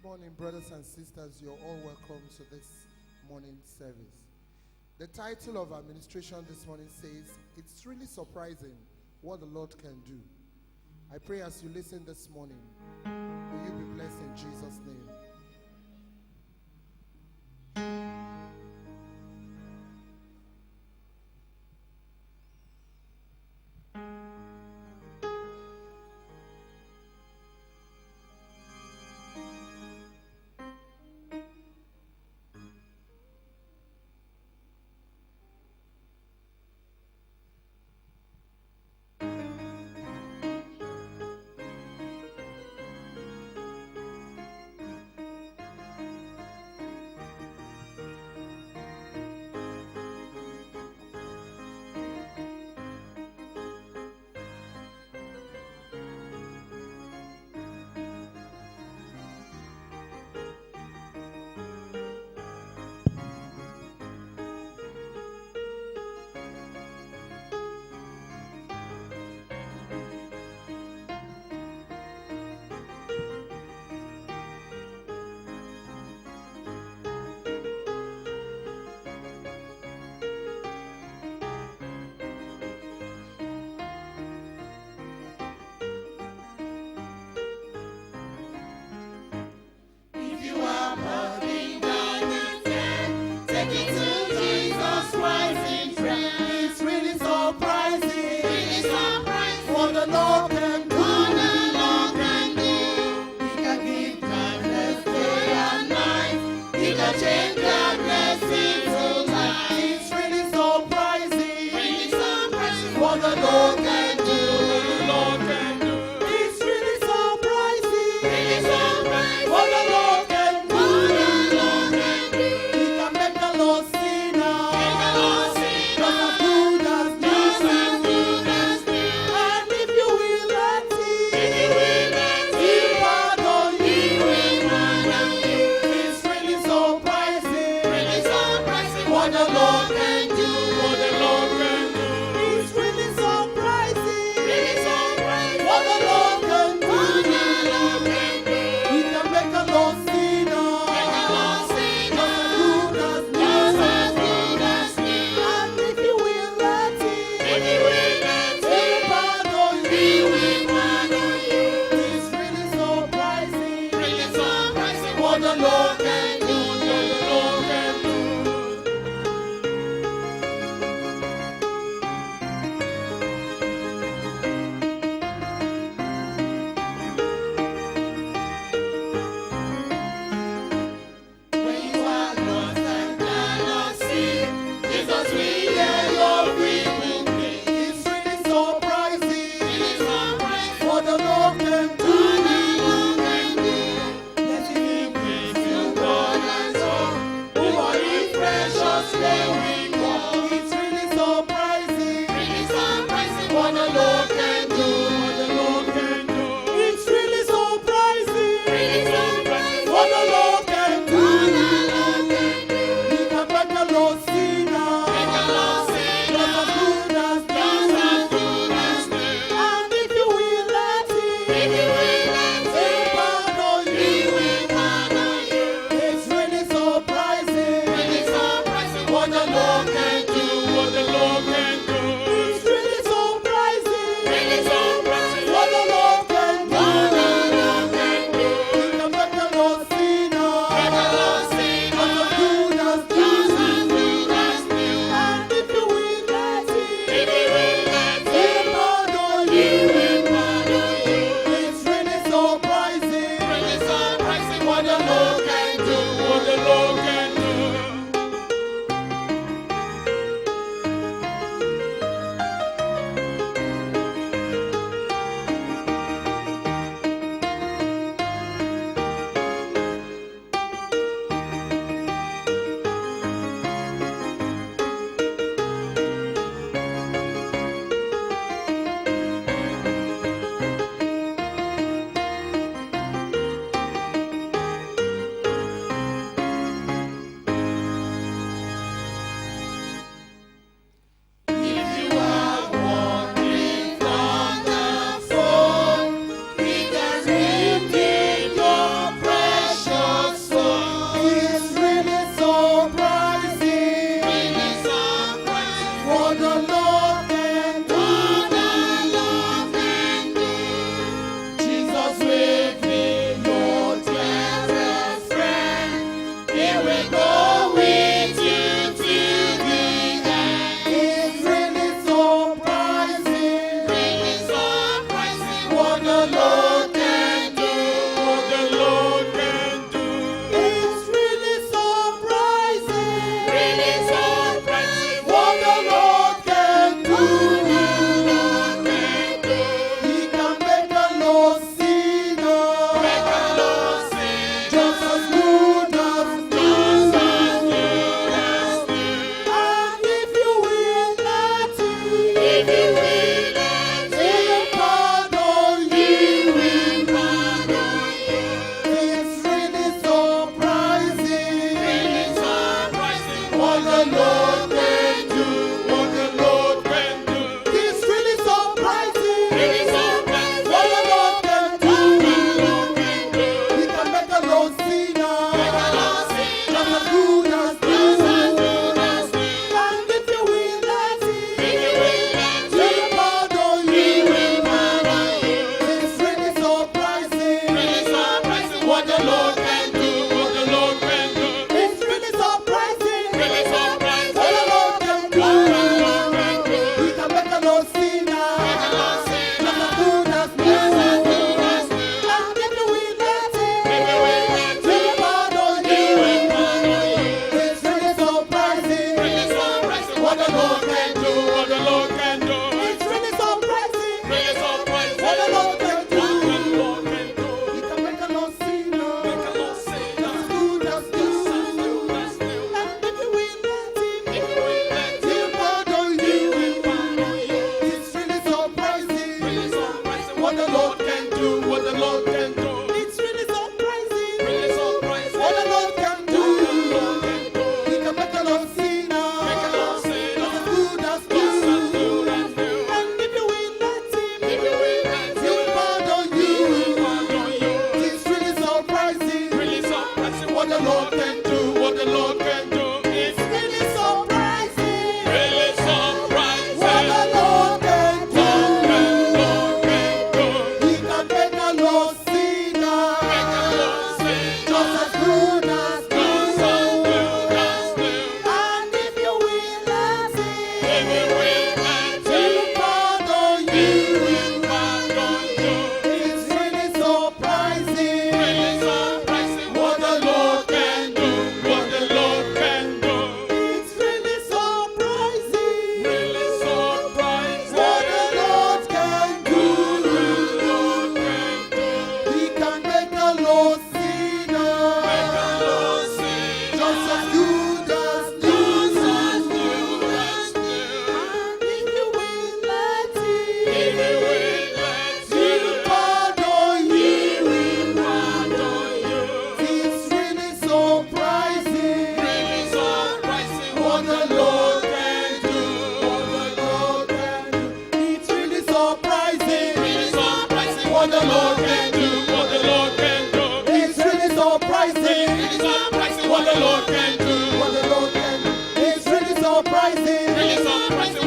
morning, brothers and sisters. You're all welcome to this morning service. The title of our ministration this morning says, "It's really surprising what the Lord can do." I pray as you listen this morning, may you be blessed in Jesus' name.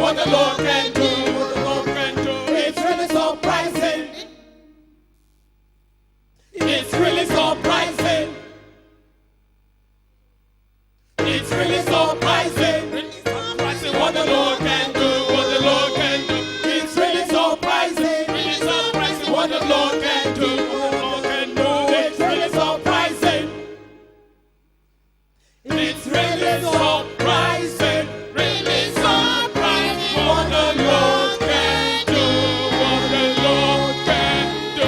what the Lord can do, what the Lord can do. It's really surprising. It's really surprising. It's really surprising. What the Lord can do, what the Lord can do. It's really surprising. Really surprising. What the Lord can do, what the Lord can do. It's really surprising. It's really surprising. Really surprising. What the Lord can do, what the Lord can do.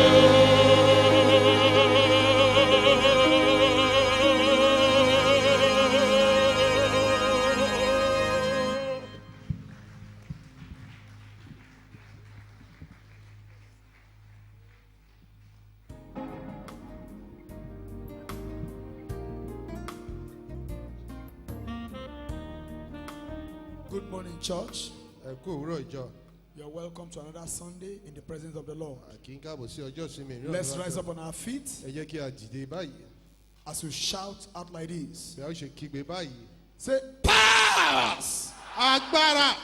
Good morning, church. Ẹ kú òwúrọ̀ ìjọ. You're welcome to another Sunday in the presence of the Lord. Kí n káàbọ̀ sí ọjọ́ ìsinmi ìrìn Let's rise up on our feet Ẹ jẹ́ kí a dìde báyìí. as we shout out like this. Bí a ó ṣe kígbe báyìí. Say, powers Agbára!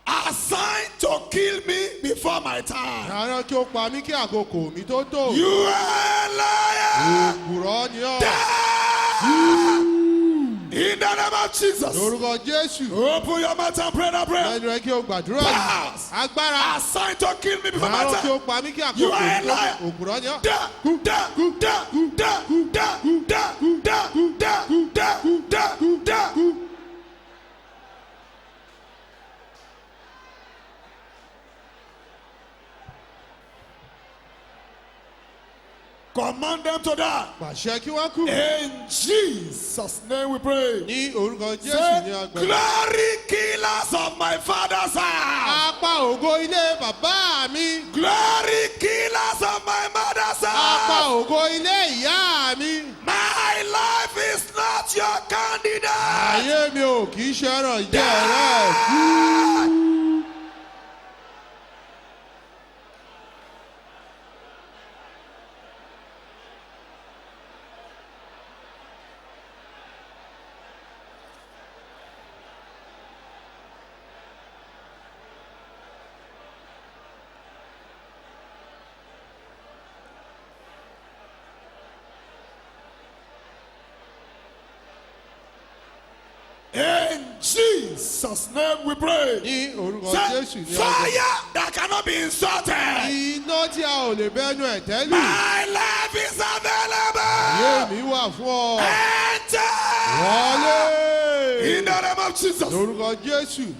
assigned to kill me before my time. Àrán kí o pa mí kí àkókò mi tó tó. You are a liar. Òpùrọ́ ni ọ́. In the name of Jesus. Lórúkọ Jésù. Open your mouth and pray that prayer. Lẹ́nu rẹ kí o gbàdúrà yìí. Powers Agbára! assigned to kill me before my Àrán kí time. o pa mí kí You àkókò are a mi tó liar. tó. Òpùrọ́ ni ọ́. Da, da, da, da, da, da, da, da, da, da, da. Command them to die. Pàṣẹ kí wọ́n kú. In Jesus' name we pray. Ní orúkọ Jésù ní Say, agbára. glory killers of my father's house. Apá ògo ilé bàbá mi. Glory killers of my mother's Apá house. ògo ilé ìyá mi. My life is not your candidate. Ayé mi ò kì í ṣe ẹran ìjẹ́ rẹ̀. Die. In Jesus' name we pray. Ní orúkọ Say, Jésù ní ọjọ́. fire that cannot be insulted. Iná tí a ò lè bẹ́nu ẹ̀ tẹ́lù. My life is available. Ayé mi wà fún ọ. Enter. Wọlé. In the name of Jesus. Lórúkọ Jésù.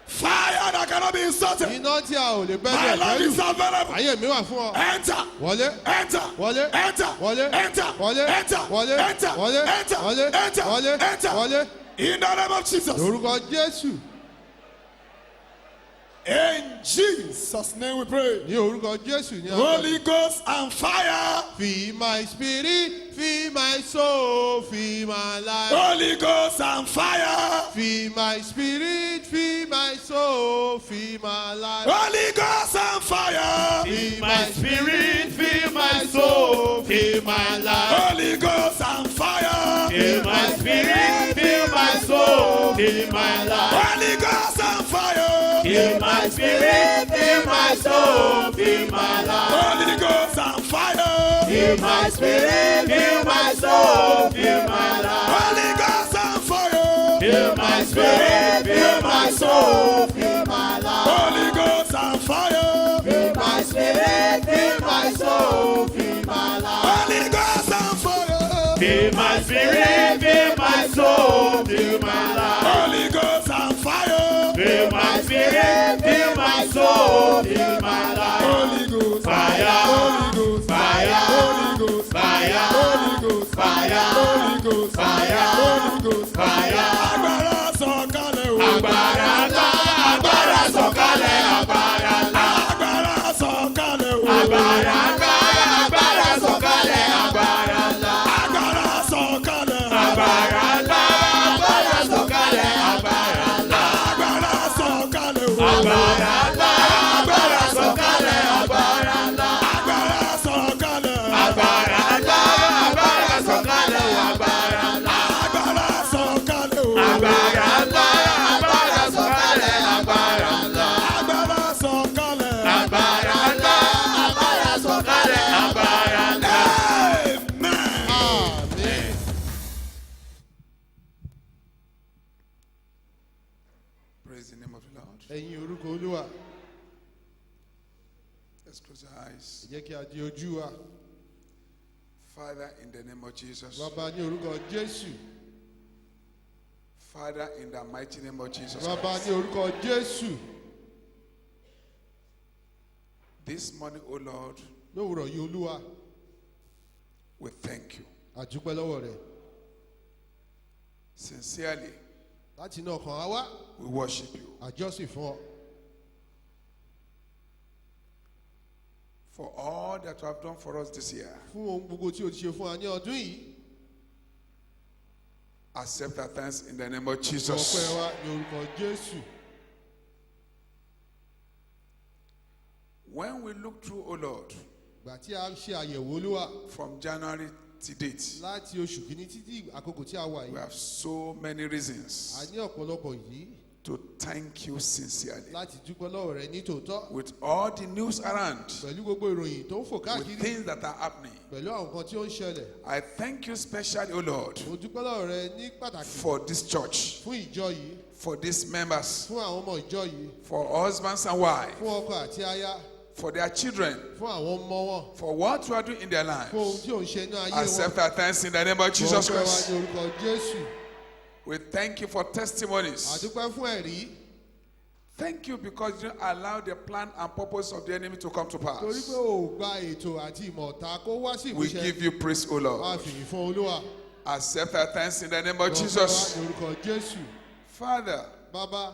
Fire that cannot be insulted. Iná tí a ò lè bẹ́nu My ẹ̀ life tẹ́lù. is available. Ayé mi wà fún ọ. Enter. Wọlé. Enter. Wọlé. Enter. Wọlé. Enter. Wọlé. Enter. Wọlé. Enter. Wọlé. Enter. Wọlé. Enter. Wọlé. Enter. Wọlé. In the name of Jesus. Lórúkọ Jésù. In Jesus' name we pray. Ní orúkọ Jésù ní ọjọ́. Holy Ghost and fire. Fill my spirit, fill my soul, fill my life. Holy Ghost and fire. Fill my spirit, fill my soul, fill my life. Holy Ghost and fire. Fill my spirit, fill my soul, fill my life. Holy Ghost and fire. Fill my spirit, fill my soul, fill my life. Holy Ghost and fire. Fill my spirit, fill my soul, fill my life. Holy Ghost and fire. Fill my spirit, fill my soul, fill my life. Holy Ghost and fire. Fill my spirit, fill my soul, fill my life. Holy Ghost and fire. Fill my spirit, fill my soul, fill my life. Holy Ghost and fire. Fill my spirit, fill my soul, fill my life. Holy Ghost and fire. Fill my spirit, fill my soul, fill my life. Holy Ghost Fire. Holy Ghost Fire. Holy Ghost Fire. Holy Ghost Fire. Holy Ghost Fire. Holy Ghost Fire. Agbára sọ̀kalẹ̀ o. Agbára ńlá, agbára sọ̀kalẹ̀, agbára ńlá. Agbára sọ̀kalẹ̀ o. Agbára ńlá, agbára sọ̀kalẹ̀, agbára ńlá. Agbára sọ̀kalẹ̀. Agbára ńlá, agbára sọ̀kalẹ̀, agbára ńlá. Agbára sọ̀kalẹ̀ o. Agbára ńlá, agbára sọ̀kalẹ̀, agbára ńlá. Agbára sọ̀kalẹ̀. Agbára ńlá, agbára sọ̀kalẹ̀, agbára ńlá. Agbára sọ̀kalẹ̀ o. Agbára ńlá, agbára sọ̀kalẹ̀, agbára ńlá. Agbára sọ̀kalẹ̀. Agbára ńlá, agbára sọ̀kalẹ̀, agbára ńlá. Amen. Àmín. Praise the name of the Lord. Ẹ̀yin orúkọ Olúwa, Let's close our eyes. jẹ́ kí a di ojú wa. Father, in the name of Jesus. Bàbá ní orúkọ Jésù. Father, in the mighty name of Jesus. Bàbá Christ. ní orúkọ Jésù. This morning, O Lord, Lówùrọ̀ yìí Olúwa, we thank you. a dúpẹ́ lọ́wọ́ rẹ̀. Sincerely, Láti inú ọkàn wa wá, we worship you a jọ́sìn fún ọ. for all that you have done for us this year. Fún ohun gbogbo tí o ti ṣe fún wa ní ọdún yìí. Accept our thanks in the name of Ọpẹ́ Jesus. wa ní orúkọ Jésù. When we look through, O Lord, Ìgbà tí a ṣe àyẹ̀wò Olúwa from January to date, láti oṣù kìíní títí àkókò tí a wà we yìí. have so many A reasons ní ọ̀pọ̀lọpọ̀ yìí to thank you sincerely. láti dúpẹ́ lọ́wọ́ rẹ̀ ní tòótọ́. With all the news around, Pẹ̀lú gbogbo ìròyìn tó ń fò with káàkiri. things that are happening, Pẹ̀lú àwọn nǹkan tí ó ń ṣẹlẹ̀. I thank you specially, O Lord, Mo dúpẹ́ lọ́wọ́ rẹ̀ ní pàtàkì for this church, fún ìjọ yìí, for these members, fún àwọn ọmọ ìjọ yìí, for husbands and wives, fún ọkọ àti aya, for their children, fún àwọn ọmọ wọn, for what you are doing in their fún ohun lives. tí ò ń ṣe ní ayé wọn. Accept our thanks in the name of Jesus Ọpẹ́ wa Christ. ní orúkọ Jésù. We thank you for testimonies. Àdúpẹ́ fún ẹ̀rí. Thank you because you didn't allow the plan and purpose of the enemy to come to Torí pass. pé ò gba ètò àti ìmọ̀ ọ̀tá kó wá sí We ìmúṣẹ. give you praise, O Wá Lord. fìyìn fún Olúwa. Accept our thanks in the name of Ọpẹ́ wa Jesus. ní orúkọ Jésù. Father, Bàbá,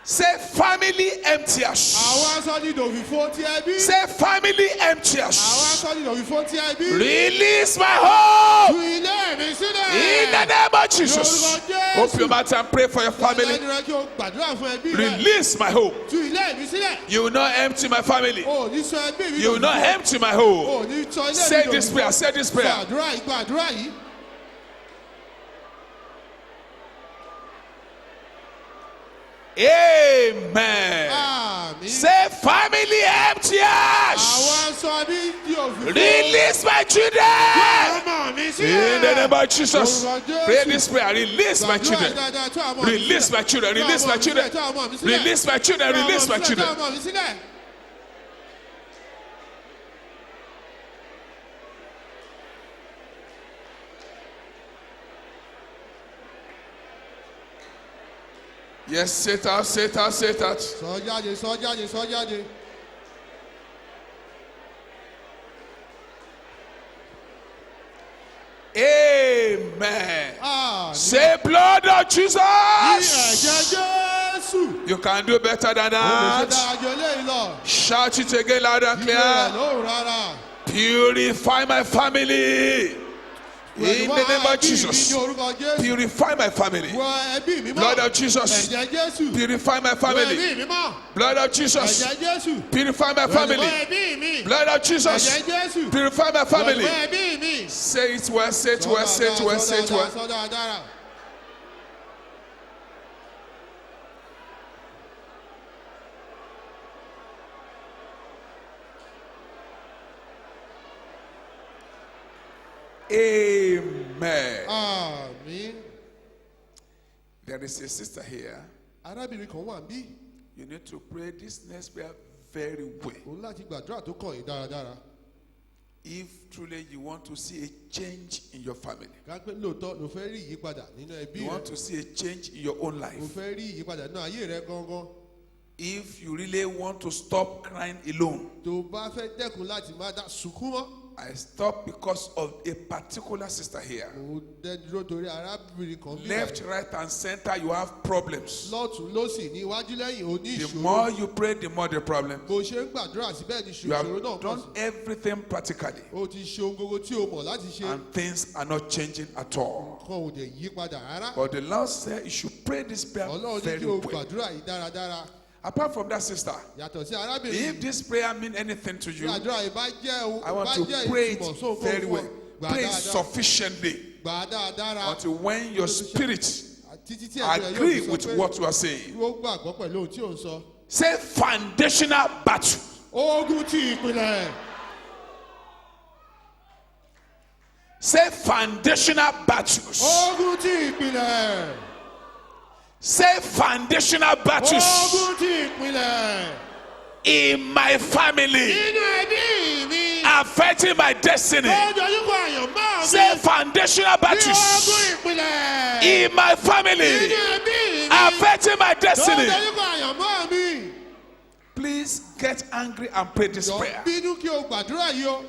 Say family emptiers. Àwọn aṣọ ní ìdòfìfo ti ẹbí. Say family Àwọn emptiers. aṣọ ní ìdòfìfo ti ẹbí. Release my home. Tú ilé mi sílẹ̀. In the name of Jesus. Lórúkọ Jésù. Open your mouth and pray for your family. Ẹni rẹ kí o gbàdúrà fún ẹbí rẹ. Release my home. Tú ilé mi sílẹ̀. You will not empty my family. O ní sọ ẹbí mi You will not dòfìfo. empty my home. O ní sọ ilé mi Say dòfìfo. this prayer. Say this prayer. Gbàdúrà yìí, gbàdúrà yìí. Amen. Àmín. Say family emptiers. Àwọn aṣọ ní di òfìfo. Release my children. Ọmọ mi sílẹ̀. In the name of Jesus. Lórúkọ Jésù. Pray this prayer. Release my Gbàdúrà children. dáadáa, tú àwọn ọmọ mi Release sílẹ̀. my children. Tú Release àwọn my ọmọ mi children. sílẹ̀, tú àwọn ọmọ mi sílẹ̀. Release my children. Tú àwọn Release ọmọ my mi sílẹ̀, tú children. àwọn ọmọ mi sílẹ̀. Yes, say it out, say it out, say it out. Sọ jáde, sọ jáde, sọ jáde. Amen. Àmín. Say blood of Ní Jesus. ẹ̀jẹ̀ Jésù. You can do better than O lè ṣe that. dára ju eléyìí lọ. Shout it again loud and Ilé rẹ̀ clear. lóhùn rárá. Purify my family. In the name of Jesus. Ní orúkọ Jésù. Purify my family. Wọ ẹbí mi mọ́. Blood of Jesus. Ẹ̀jẹ̀ Jésù. Purify my Wọ family. ẹbí mi mọ́. Blood of Jesus. Ẹ̀jẹ̀ Jésù. Purify my Wọ family. ẹbí mi. Blood of Jesus. Ẹ̀jẹ̀ Jésù. Purify my family. Wọ ẹbí mi. Say it well, say it well, say it well, say it well. Sọ dáadáa. Amen. Àmín. There is a sister here. Arábìnrin kan wà níbí. You need to pray this next prayer very well. Òun láti gbàdúrà tó kàn yín dáradára. If truly you want to see a change in your family, Ká pé lóòótọ́ ló fẹ́ rí ìyípadà nínú ẹbí you rẹ. want to see a change in your own Ló life, fẹ́ rí ìyípadà nínú ayé rẹ gangan. if you really want to stop crying alone, Tó bá fẹ́ dẹ́kun láti máa dá sunkún mọ́. I stop because of a particular sister here. Mo dẹ́dúró torí arábìnrin kan bí Left, right, and center, you have problems. lọ́tún lọ́sì ní iwájú lẹ́yìn oní The ìṣòro. more you pray, the more the problem. Bó ṣe ń gbàdúrà sí bẹ́ẹ̀ ni You ìṣòro náà have pọ̀ done sí. everything practically, O ti ṣe ohun gbogbo tí o mọ̀ láti ṣe. and things are not changing at all. Kan ò dẹ̀ yí padà rárá. But the Lord said you should pray this prayer Ọlọ́run ní very kí o well. gbàdúrà yìí dáradára. Apart from that, sister, Yàtọ̀ sí arábìnrin if this prayer mean anything to you, àdúrà yìí bá jẹ́ ohun I want bá to jẹ́ pray ìtumọ̀ it sóhun very fún well. gbà Pray dáadáa. sufficiently Gbà dáadáa. until when your spirit Títí tí ẹ̀jẹ̀ yóò agree fi sọ with pé what you are saying. ó gbàgbọ́ pẹ̀lú ohun tí ò ń sọ. Say foundational battle. Ogun ti ìpìlẹ̀. Say foundational battles. Ogun ti ìpìlẹ̀. Say foundational battles Ogun ti ìpìlẹ̀. in my family Nínú ẹbí mi. affecting my destiny. Ó dojúkọ àyànmọ́ mi. Say foundational Ní battles ogun ìpìlẹ̀. in my Nínú family ẹbí mi. affecting my Ó destiny. dojúkọ àyànmọ́ mi. Please get angry and pray this Jọ̀ọ́ prayer. bínú kí o gbàdúrà yìí o.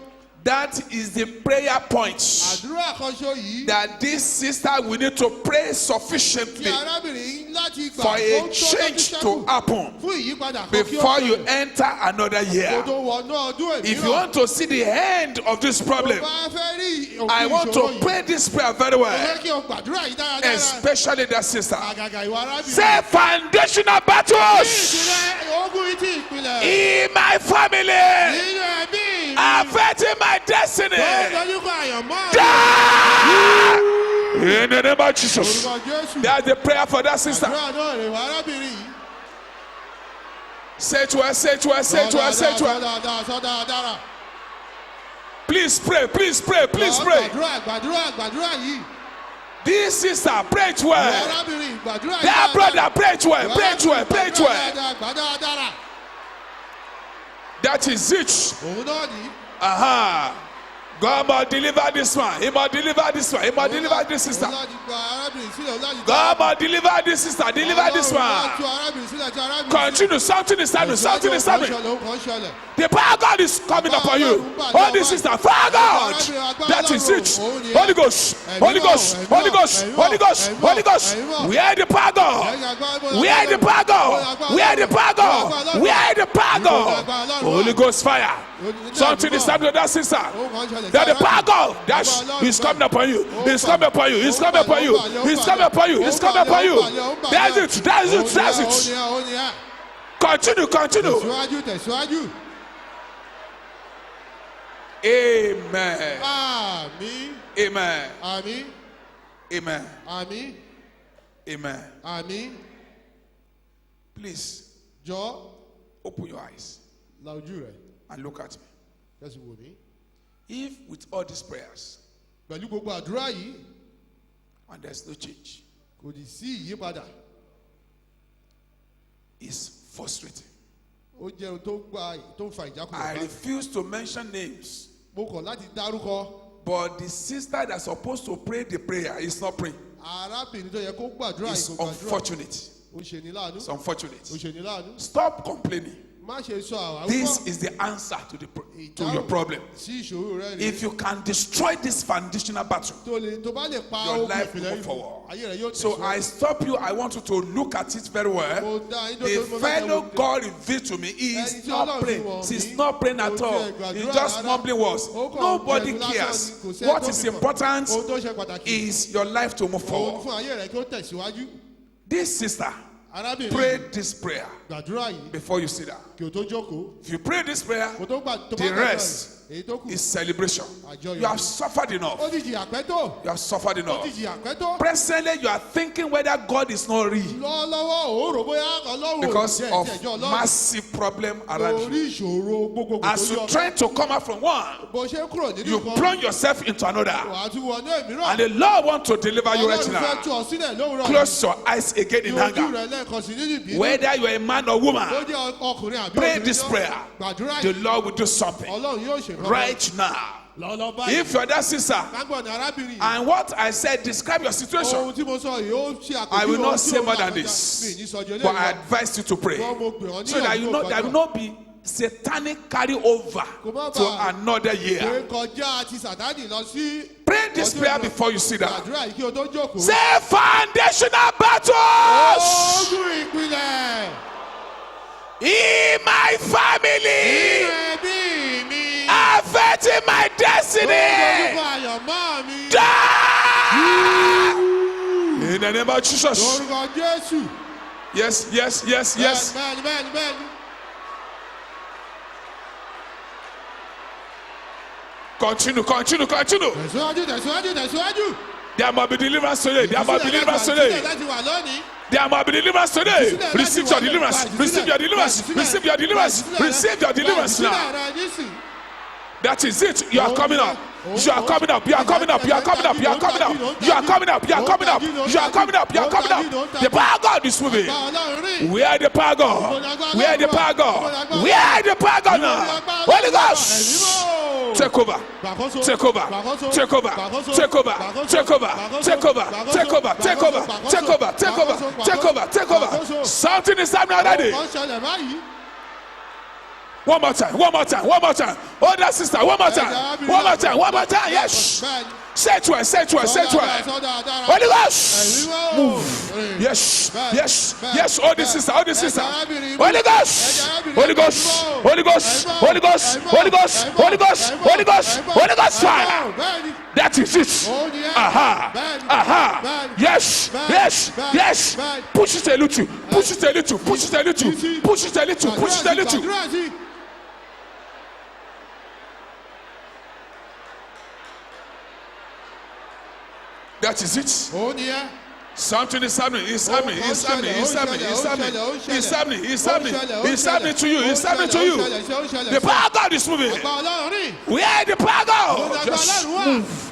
That is the prayer point Àdúrà kan ṣo yìí. that this sister will need to pray Kí sufficiently arábìnrin láti gbà for kó a tó change lọ́dún to ṣẹ́kù happen fún ìyípadà kan kí ó before you ṣẹlẹ̀. enter another Kó year. tó wọnú ọdún If èmíràn. you want to see the end of this problem, Bá fẹ́ rí òpin I want ìṣòro to yìí. pray this prayer very Mo well, fẹ́ kí o gbàdúrà yìí dáradára. especially that sister. Àgàgà ìwà arábìnrin. Say foundational Ní battles ìpìlẹ̀ ogun ti ìpìlẹ̀. in my family Nínú ẹbí mi. affecting my destiny. Ó dojúkọ àyànmọ́ mi. Die! In the name of Jesus. Orúkọ Jésù. That's the prayer for that sister. Àdúrà náà rè wá arábìnrin yìí. Say to her, say to her, say to her, say to her. Sọ dáadáa, sọ dáadáa. Please pray, please pray, please pray. Gbàdúrà yìí. This sister, pray it well. Arábìnrin gbàdúrà yìí. That brother, pray it well, pray it well, pray it well. Gbàdáadáa. That is it. Òun náà ní. Aha. God must deliver this one. He must deliver this one. He must deliver this sister. Òun láti gba arábìnrin sílẹ̀, òun láti gba- God must deliver this sister. Deliver this Ọlọ́run láti one. tú arábìnrin sílẹ̀, tú arábìnrin sílẹ̀. Continue. Something is happening. Something is happening. Òun kan ṣẹlẹ̀. The power of God is coming upon you. Oh, this sister, Father God, that is it. Holy Ghost, Holy Ghost, Holy Ghost, Holy Ghost, Holy Ghost. We are the power of God. We are the power of God. We are the power of God. We are the power of God. Holy Ghost fire. Something is happening with that sister. That the power of God that is coming upon you. It's coming upon you. It's coming upon you. It's coming upon you. It's coming upon you. That's it. That's it. That's it. Òun ni ẹ́. Continue. Continue. Tẹ̀síwájú, tẹ̀síwájú. Amen. Àmín, Amen. àmín, Amen. àmín, Amen. àmín. Please Jọ̀ọ́ open your eyes la ojú rẹ̀. and look at me. Kẹ́sì wò mí. If with all these prayers Pẹ̀lú gbogbo àdúrà yìí, and there's no change, kò dì sí ìyípadà. it's frustrating. Ó jẹ́ ohun tó ń fa ìjákulẹ̀ I bá. refuse to mention names, Mo kọ̀ láti dárúkọ but the sister that's supposed to pray the prayer is not praying. arábìnrin tó yẹ kó gbàdúrà It's yìí kó gbàdúrà. unfortunate. Ó ṣe ní láàánú. It's Ó unfortunate. ṣe ní láàánú. Stop complaining. Má ṣe sọ àwáwí This mọ́. is the answer to your problem. Sí ìṣòro rẹ rèé. If you can destroy this foundational battle, tó bá lè pa your ogun life will ìpìlẹ̀ move yìí forward. ayé rẹ yóò So I stop you. I want you to look at it very well. Mo dá yín The dúró, mo fẹ́ kẹ́ fellow wo- God revealed to me is Ẹni tí not Ọlọ́run praying. fi wọ̀n He's mí, not praying kò at tiẹ̀ all. gbàdúrà He's just rárá. mumbling words. Ó kàn Nobody gbẹ̀dú lásán cares. ni, kò sẹ́ni What tó is fi mọ̀. important Ohun tó ṣe pàtàkì. is your life to move Òun forward. fún ayé rẹ kí ó tẹ̀síwájú. This sister, Arábìnrin pray this prayer gbàdúrà yìí before you sit down. kí o tó jókòó. If you pray this prayer, Kò tó gbà tó bá the gbàdúrà rest yìí, èyí tó kù. is celebration. Àjọyọ̀. You have suffered enough. Ó ti jìyà pẹ́ tó. You have suffered Ó enough. ti jìyà pẹ́ tó. Presently, you are thinking whether God is not real Lọ́wọ́lọ́wọ́ ò rò bóyá Ọlọ́run ò because jẹ́ of ìjẹ́jọ́ Ọlọ́run. massive problem around you. Torí ìṣòro gbogbogbò tó As you yọ. try to come out from one, Bó ṣe kúrò nínú you kan, plunge yourself into another. wàá tún wọnú èmíràn. And the Lord wants to deliver you right Ọlọ́run fẹ́ tú now. ọ sílẹ̀ lówùúrọ̀. Close your eyes again in Ní ojú anger. rẹ̀ lẹ́ẹ̀kan sí nínú ìbínú. Whether you are a man or Ó woman, jẹ́ ọkùnrin àbí pray obìnrin this náà. prayer. Gbàdúrà The yìí. Lord will do something Ọlọ́run yóò ṣe nǹkan. right now. Lọ́lọ́ báyìí. If you are that sister, Kágbọ̀n ní arábìnrin yìí. and what I said, describe your situation. Ohun tí mo sọ yìí ó ṣe àpèjúwe I will ohun not tí say ó more là than kọjá. this, Mi ì ní sọ ju eléyìí but I lọ. advise you to pray Ṣùgbọ́n mo gbè ọ́ so that you níyànjú know there will gbàdúrà. not be satanic carry over to another year. Pé kọjá ti Sàtánì lọ sí. Pray this ọdún prayer náà. before you sit down. Gbàdúrà yìí kí o tó jókòó. Say foundational battles Ogun ìpìlẹ̀. in my family Ẹbí mi. affecting my destiny. Lórúkọ àyànmọ́ mi. Die! In the name of Jesus. Lórúkọ Jésù. Yes, yes, yes, yes. Bẹ́ẹ̀ni, bẹ́ẹ̀ni, bẹ́ẹ̀ni. Continue, continue, continue. Tẹ̀síwájú, tẹ̀síwájú, tẹ̀síwájú. There must be deliverance today. There must be deliverance today. Ìtúsílẹ̀ láti wà lónìí. There must be deliverance today. Receive your deliverance. Receive your deliverance. Receive your deliverance. Receive your deliverance now. Ìtúsílẹ̀ rẹ nísìn. That is it. You are coming up. You are coming up. You are coming up. You are coming up. You are coming up. You are coming up. You are coming up. You are coming up. You are coming up. The power of God is moving. Bá Ọlọ́run rìn. We are the power of God. We are the power of God. We are the power of God now. Holy Ghost. Take over. Gbàkóso. Take over. Gbàkóso. Take over. Gbàkóso. Take over. Gbàkóso. Take over. Gbàkóso. Take over. Gbàkóso. Take over. Take over. Gbàkóso. Take over. Take over. Gbàkóso. Take over. Take over. Gbàkóso. Something is happening already. Ó ṣẹlẹ̀ báyìí. One more time. One more time. One more time. Oh, that sister. One more time. One more time. One more time. Yes. Bẹ́ẹ̀ni. Say to her. Say to her. Say to her. Sọ dáadáa. Holy Ghost. Ẹ̀mí Move. mọ́. Yes. Bẹ́ẹ̀ni. Yes. Bẹ́ẹ̀ni. Yes. Oh, this sister. Oh, this Ẹ̀jẹ̀ sister. arábìnrin. Holy Ghost. Ẹ̀jẹ̀ arábìnrin. Holy Ghost. Ẹ̀mí mọ́. Holy Ghost. Ẹ̀mí mọ́. Holy Ghost. Ẹ̀mí mọ́. Holy Ghost. Ẹ̀mí mọ́. Holy Ghost. Ẹ̀mí mọ́. Holy Ghost. Ẹ̀mí mọ́. Holy Ghost Ẹ̀mí mọ́. fire. Bẹ́ẹ̀ni. That is it. Ó ní ẹ́. Aha. Bẹ́ẹ̀ni. Aha. Bẹ́ẹ̀ni. Yes. Bẹ́ẹ̀ni. Yes. Bẹ́ẹ̀ni. Yes. Bẹ́ẹ̀ni. Push it a little. Push it a little. Push it a little. Easy. Push it a little. Push it a little. Gbàdúrà sí. That is it. Ó ní ẹ́. Something is happening. It's happening. It's happening. It's happening. It's happening. It's happening. It's happening. It's happening to you. It's happening to you. The power of God is moving. Bá Ọlọ́run rìn. We are the power of God. Ó ní agbára Just Ọlọ́run wà. move.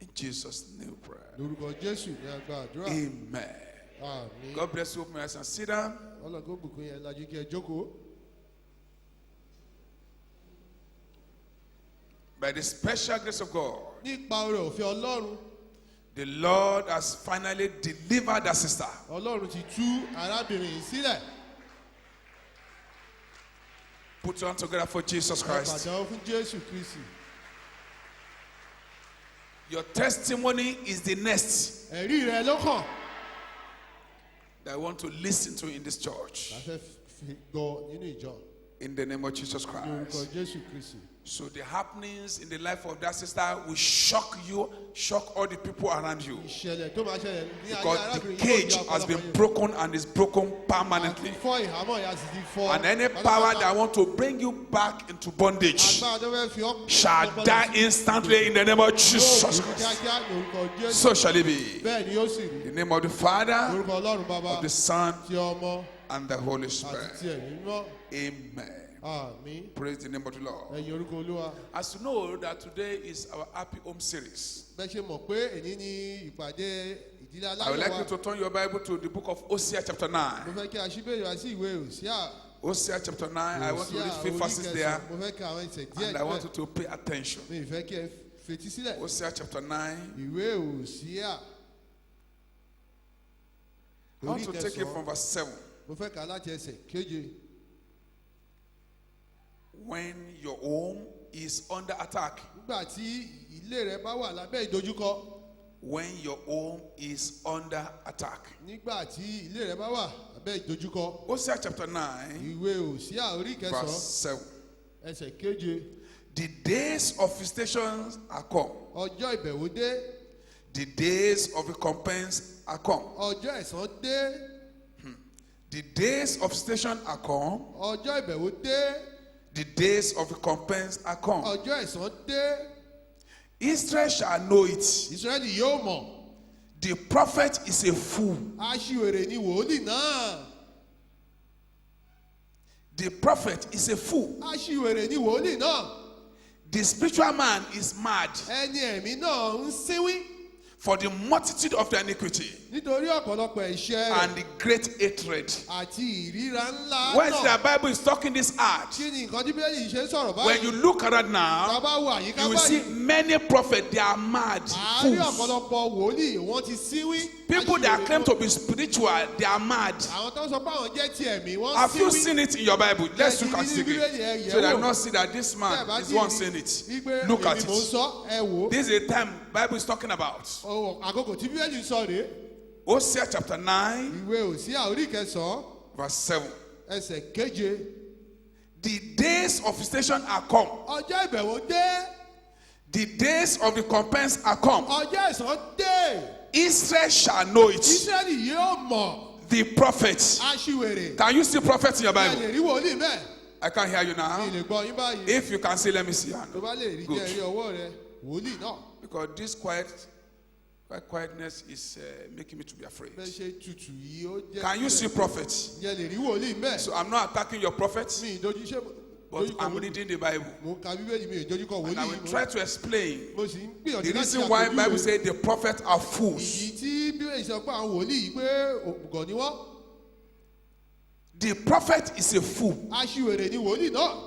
In Jesus' name we pray. Lórúkọ Jésù ní agbá àdúrà. Amen. Àmín. God bless you. Open your eyes and sit down. Ọlọ́run kó bùkún yẹn lajú kí ẹ jókòó. By the special grace of God, Nípa oore ọ̀fẹ́ Ọlọ́run, the Lord has finally delivered that sister. Ọlọ́run ti tú arábìnrin yìí sílẹ̀. Put your hand together for Jesus Christ. Pàtàkì fún Jésù Kristi. Your testimony is the next Ẹ̀rí rẹ ló kàn. that I want to listen to in this church. La fẹ́ fi gbọ́ nínú ìjọ. In the name of Jesus Ní orúkọ Christ. Jésù Kristi. So the happenings in the life of that sister will shock you, shock all the people around you. Ìṣẹ̀lẹ̀ tó máa ṣẹlẹ̀ ní ayé Because the arábìnrin cage yóò has yá been ọ̀pọ̀lọpọ̀ yẹn. broken and is broken permanently. Àti fọ́ ìhámọ́ ìyá sì ti fọ́. And any power that want to bring you back into bondage Agbára tó fẹ́ fi ọ́. shall die instantly in the name of Jesus Yóò kú Christ. kíákíá ní orúkọ Jésù. So shall it be. Bẹ́ẹ̀ ni yóò sì rí. In the name of the Father, Orúkọ Ọlọ́run Bàbá, of the Son, ti Ọmọ, and the Holy àti Spirit. ti Ẹ̀mí Mímọ́. Amen. Àmín. Praise the name of the Lord. Ẹ̀yin orúkọ Olúwa. As you know that today is our Happy Home series, Bẹ́ẹ̀ ṣe mọ̀ pé èyí ni ìpàdé ìdílé I would aláyọ̀ like wa. you to turn your Bible to the book of Hosea chapter Mo 9. fẹ́ kí a ṣí bèrè wá sí ìwé Òsíà. Hosea chapter 9, I want to read Òsíà few orí verses there, kẹsàn-án. Mo fẹ́ kí àwọn ẹsẹ̀ díẹ̀ and I want you díẹ̀. to pay attention. Mi ì fẹ́ kí ẹ fetí sílẹ̀. Hosea chapter 9, Ìwé Òsíà. I want Orí to take it from kẹsàn-án. verse 7. Mo fẹ́ kà á láti ẹsẹ̀ keje. When your home is under attack, Nígbà tí ilé rẹ bá wà lábẹ́ ìdojúkọ. when your home is under attack. Nígbà tí ilé rẹ bá wà lábẹ́ ìdojúkọ. Hosea chapter 9, Ìwé Òsíà orí verse kẹsàn-án 7. ẹsẹ̀ keje. The days of visitations are come. Ọjọ́ ìbẹ̀wò dé. The days of recompense are come. Ọjọ́ ẹ̀san dé. The days of visitation are come. Ọjọ́ ìbẹ̀wò dé. The days of recompense are come. Ọjọ́ ẹ̀san dé. Israel shall know it. Ísírẹ́lì yóò mọ̀. The prophet is a fool. Aṣiwèrè ni wòlíì náà. The prophet is a fool. Aṣiwèrè ni wòlíì náà. The spiritual man is mad Ẹni ẹ̀mí náà ń sínwín. for the multitude of the iniquity Nítorí ọ̀pọ̀lọpọ̀ ẹ̀ṣẹ̀ rẹ̀ and the great hatred. àti ìríra ńlá When the náà. Bible is talking this hard, Kí ni nǹkan tí Bíbélì ṣe ń sọ̀rọ̀ when you báyìí? look at it Tá a now, bá wo àyíká you will see báyìí. many prophets, they are mad Àárín fools. ọ̀pọ̀lọpọ̀ wòlíì wọ́n ti sínwín. People that Aṣiwèrè claim ni to be spiritual, they are mad. àwọn tó ń sọ pé àwọn jẹ́ ti ẹ̀mí wọ́n Have you sínwín. seen it in your Bible? Let's look at it again. So that you not see that this Tẹ́ ẹ man bá is ti one rí saying it. wípé Look at èmi mò ń it. sọ ẹ wò ó. This is the time Bible is talking about. Àkókò tí Bíbélì sọ rèé. Hosea chapter 9, Ìwé Òsíà orí kẹsàn-án verse 7. ẹsẹ̀ keje. The days of visitation are come. Ọjọ́ ìbẹ̀wò dé. The days of recompense are come. Ọjọ́ ẹ̀san dé. Israel shall know it. Ísírẹ́lì yóò mọ̀. The prophet. Aṣiwèrè. Can you see prophets in your Ẹ Bible? lè rí wòlíì bẹ́ẹ̀. I can't hear you Mi now. lè gbọ́ yín báyìí. If you can see, let me see your Tó hand. bá lè rí Good. jẹ́ rí ọwọ́ rẹ. Wòlíì náà. Because this quietness is making me to be afraid. Bẹ́ẹ̀ ṣe tutù yìí ó jẹ́. Can you see prophets? Yẹ lè rí wòlíì bẹ́ẹ̀. So I'm not attacking your prophets, Mi ìdojú ṣe. but I'm reading the Bible. Mo ń ka Bíbélì mi ìdojúkọ And I wòlíì. will try to explain Mo sì ń gbìyànjú the láti reason why ṣàpèjúwe. Bible says the prophets are fools. Ìdí tí Bíbélì sọ pé àwọn wòlíì yìí pé òmùgọ̀ ni wọ́n. The prophet is a fool. Aṣiwèrè ni wòlíì náà.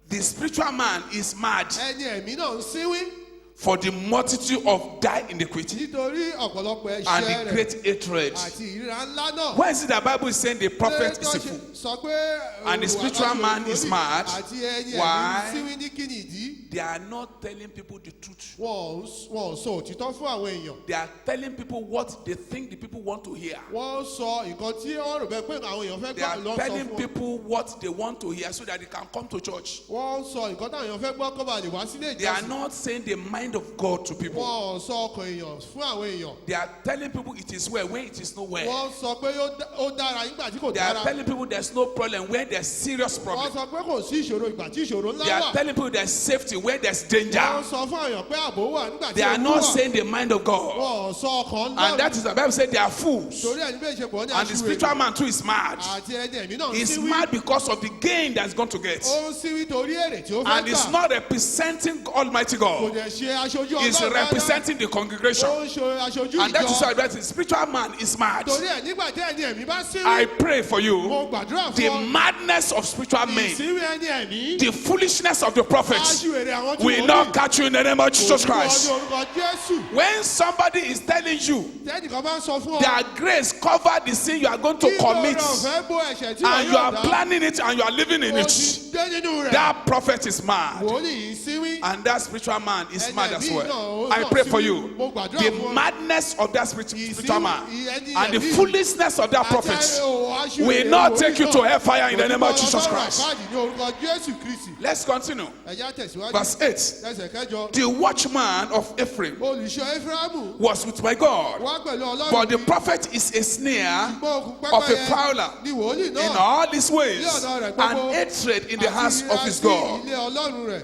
The spiritual man is mad Ẹni ẹ̀mí náà ń sínwín. for the multitude of thy iniquity Nítorí ọ̀pọ̀lọpọ̀ and ẹ̀ṣẹ̀ the rẹ̀ great hatred. àti ìríra ńlá náà. Why is it that Bible is saying the prophet is a fool? Sọ pé And the spiritual man is mad. Àti ẹni Why? ẹ̀mí sínwín ní kíni ìdí. They are not telling people the truth. Wọ́n ò sọ òtítọ́ fún àwọn èèyàn. They are telling people what they think the people want to hear. Wọ́n sọ nǹkan tí wọ́n rò bẹ́ẹ̀ pé àwọn èèyàn fẹ́ They gbọ́ are ló ń sọ telling fún wọn. people what they want to hear so that they can come to church. Wọ́n sọ nǹkan táwọn èèyàn fẹ́ gbọ́ kó ba lè wá sílé They are ìjọsìn. not saying the mind of God to people. Wọ́n ò sọ ọkàn èèyàn fún àwọn èèyàn. They are telling people it is well when it is nowhere. Wọ́n sọ pé ó dára nígbà tí kò They are dára. telling people there's no problem where there's serious Wọ́n problem. sọ pé kò sí ìṣòro ìgbà tí ìṣòro ńlá They are wà. telling people there's safety community where there's danger. wọ́n sọ fún àyàn pé ààbò wà nígbà tí They are ewu not wà. saying the mind of God. Wọ́n sọ ọkàn And that Ọlọ́run. is the Bible said they are fools. Torí ẹni bẹ́ẹ̀ ṣe pọ̀ ní And the aṣiwèrè. spiritual man too is mad. Àti ẹni ẹ̀mí náà ń He's síwí. mad because of the gain that's going to get. Ó ń síwí torí èrè tí ó fẹ́ And it's gbà. not representing Almighty Kò God. dẹ̀ ṣe aṣojú It's Ọlọ́run rárá. representing the congregation. Ó ń ṣe aṣojú And that is ìjọ. why that is spiritual man is mad. Torí ẹ̀ nígbà tí ẹni ẹ̀mí bá síwí. I pray for you. Mo gbàdúrà The fún ọ. madness of spiritual men, Ìsíwí ẹni ẹ̀mí. the foolishness of the prophets Aṣiwèrè àwọn tí will wọ́n not ní. catch you in the name of Jesus Christ. Ní orúkọ Jésù. When somebody is telling you Tẹ́nìkan bá ń sọ fún ọ. that grace cover the sin you are going to Kí commit, lóore ọ̀fẹ́ bó ẹ̀ṣẹ̀ tí and wọ́n you are yóò dá. planning it and you are living in Ó it, ti dé nínú rẹ̀. that prophet is mad. Wòlíì síwí. And that spiritual man is Ẹni mad as ẹ̀mí well. náà, ó I náà pray síwí. for you. Mo gbàdúrà The fún ọ. madness of that spiritual man ẹni and the ẹ̀mí. foolishness of that prophet Aṣiwèrè will not wòlíì take you náà. to hellfire in the name of Kò ní Jesus bá Christ. Ọlọ́run àpáàdì ní orúkọ Jésù Kristi. Let's continue. Ẹ̀yà tẹ̀síwájú. Verse 8. Ẹsẹ̀ kẹjọ. The watchman of Ephraim Olùṣọ́ Éfráímù was with my God, wá pẹ̀lú Ọlọ́run. but the prophet is a snare Ṣùgbọ́n òkun of a pẹ́pẹ́yẹ fowler ni wòlíì in náà. all his ways, Ní ọ̀nà rẹ̀ gbogbo. and hatred in the house Àti of his ìrẹsì God. ilé Ọlọ́run rẹ̀.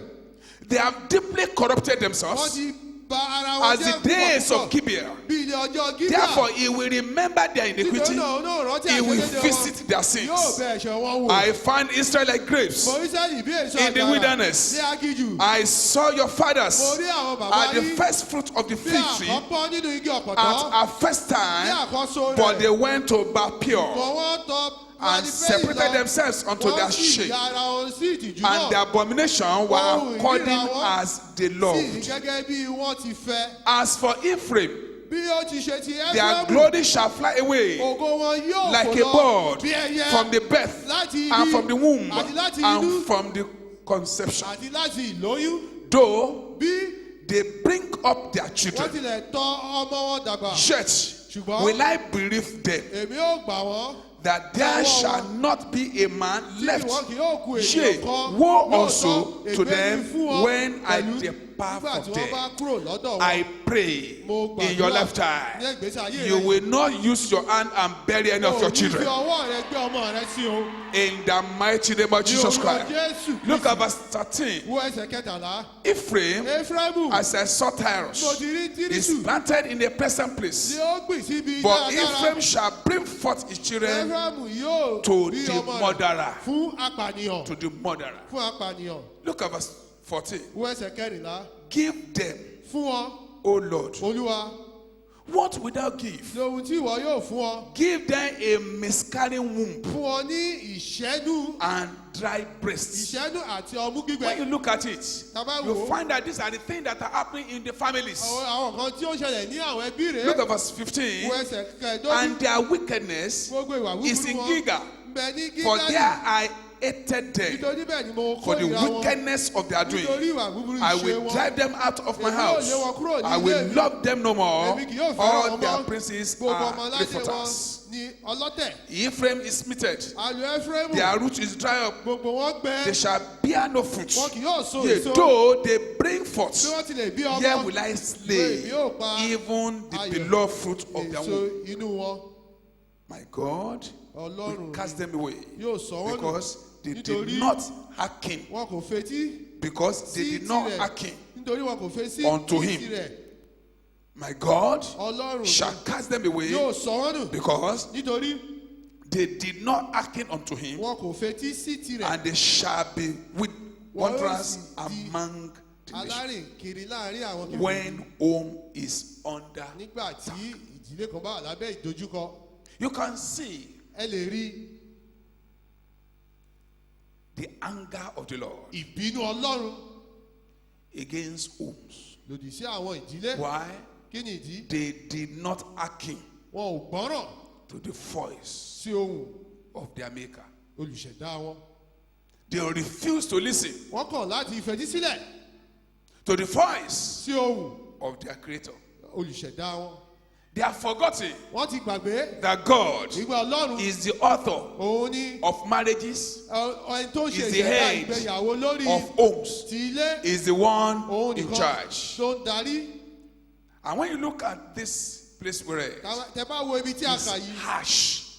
They have deeply corrupted Wọ́n themselves ti bà ara wọn as jẹ́ the days púpọ̀ of Gibeah. bí ilé ọjọ́ Gíbíà. Therefore, he will remember their iniquity. Nítorí náà, ó rántí He will àìṣedéédé visit wọn. their Yóò sins. bẹ ẹ̀ṣẹ̀ wọn wò. I find Israel like grapes Mo rí Ísírẹ́lì bí èso in the àjàrà wilderness. ní aginjù. I saw your fathers Mo rí àwọn bàbá at the yín first fruit of the bí fig tree àkọ́kọ́ nínú igi ọ̀pọ̀tọ́. at our first Ní time, àkọ́so but rẹ̀. they went to Baal-peor Bọ̀ wọ́n tọ and separated themselves unto their Wọ́n sì shame. ya ara wọn sí ìtìjú náà. And the abomination were Ohun according ìríra wọn as they sì loved. gẹ́gẹ́ bí wọ́n ti fẹ́. As for Ephraim, Bí ó ti ṣe ti their Éfráímù, glory shall fly away ògo wọn yóò like fò a lọ bird bí ẹyẹ from the birth láti and ibi from the womb àti láti inú and from the conception. àti láti ìlóyún. Though Bí they bring up their wọ́n children, tilẹ̀ tọ́ ọmọ wọn dàgbà. yet Ṣùgbọ́n will I bereave them, èmi ó gbà wọ́n. that there shall not be a man left. Ìwọ kì yóò kù Yea, ènìyàn kan. woe Lóòótọ́, also to ègbé them ni fún wọn when I pẹ̀lú depart nígbà tí from wọ́n bá them. kúrò lọ́dọ̀ wọn. I pray Mo gbàdúrà in your ní lifetime, ìgbésí ayé you rẹ. will not use your hand and bury any of your O ní children. fi ọwọ́ rẹ gbé ọmọ rẹ sí o. In the mighty name of Jesus Ní orúkọ Christ. Jésù Look Kristi. at verse 13. Wo ẹsẹ̀ kẹtàlá. Ephraim, Éfráímù as I saw mo Tyrus, ti rí is Tírísù planted in a pleasant place. tí ó gbìn síbi But dáradára. Ephraim shall bring forth his children Éfráímù yóò to bí the ọmọ rẹ̀ murderer. fún apànìyàn. To the murderer. Fún apànìyàn. Look at verse 14. Wo ẹsẹ̀ kẹrìnlá. Give them, Fún wọn, O Lord, Olúwa, what will thou give? lóhun tí ìwọ yóò fún ọ. Give them a miscarrying womb Fún ọ ní ìṣẹ́nu and dry breasts. ìṣẹ́nu àti ọmú When gbígbẹ. you look at it, Tàbá you wò ó. find that these are the things that are happening in the families. Àwọn kan tí ó ṣẹlẹ̀ ní àwọn ẹbí rẹ̀. Look at verse 15. Wo ẹsẹ̀ kẹẹ̀dógún. And their wickedness Gbogbo ìwà is búburú in wọn. Gilgal, Bẹ ní for Gígálì. there I hated them Nítorí bẹ́ẹ̀ ni mo for the kórìíra wọn. wickedness of their doing. Nítorí ìwà búburú I ìṣe will wọn. drive them out of my Èmi yóò house. lé wọn kúrò ní I ilé will mi. love them no more. Èmi kì yóò fẹ́ràn All wọn their mọ́. princes Gbogbo are ọmọ aládé wọn refuters. ni ọlọ́tẹ̀. Ephraim is smitten. Àlù Éfráímù. Their root is dry up. Gbogbo wọn gbẹ. They shall bear no fruit. Wọn kì yóò so Yea, èso. though they bring forth, Bí wọ́n tilẹ̀ bí ọmọ. here will I slay Èmi yóò pa even the ayọ̀ beloved fruit of their èso womb. inú wọn. My God Ọlọ́run will cast them away yóò sọ wọ́n nù. because they did Nítorí not hearken. wọn kò fetí Because they sí did not tirẹ̀. hearken. Nítorí wọn kò fetí sí Unto him. tirẹ̀. My God Ọlọ́run shall cast them away yóò sọ wọ́n nù. because Nítorí they did not hearken unto him, wọn kò fetí sí tirẹ̀. and they shall be with wanderers Wọ́n sì di among the nations alárìn kiri láàrin àwọn kìnìún. when home is under. Nígbà tí ìdílé kan bá wà lábẹ́ ìdojúkọ, You can see ẹ lè rí the anger of the Lord ìbínú Ọlọ́run against homes. lòdì sí àwọn ìdílé. Why? Kí ni ìdí? They did not hearken Wọn ò gbọ́ràn to the voice sí ohùn of their maker. olùṣẹ̀dá wọn. They refused to listen Wọ́n kọ̀ láti fetí sílẹ̀ to the voice sí ohùn of their creator. olùṣẹ̀dá wọn. They have forgotten Wọ́n ti gbàgbé that God ìgbà Ọlọ́run is the author òun ni of marriages, ẹni tó ń ṣe is the ìṣẹ̀dá head ìgbéyàwó lórí of homes, ti ilé. is the one Òun in nìkan charge. ló ń darí. And when you look at this place where Tẹ bá wo ibi tí a it's kà yìí, harsh,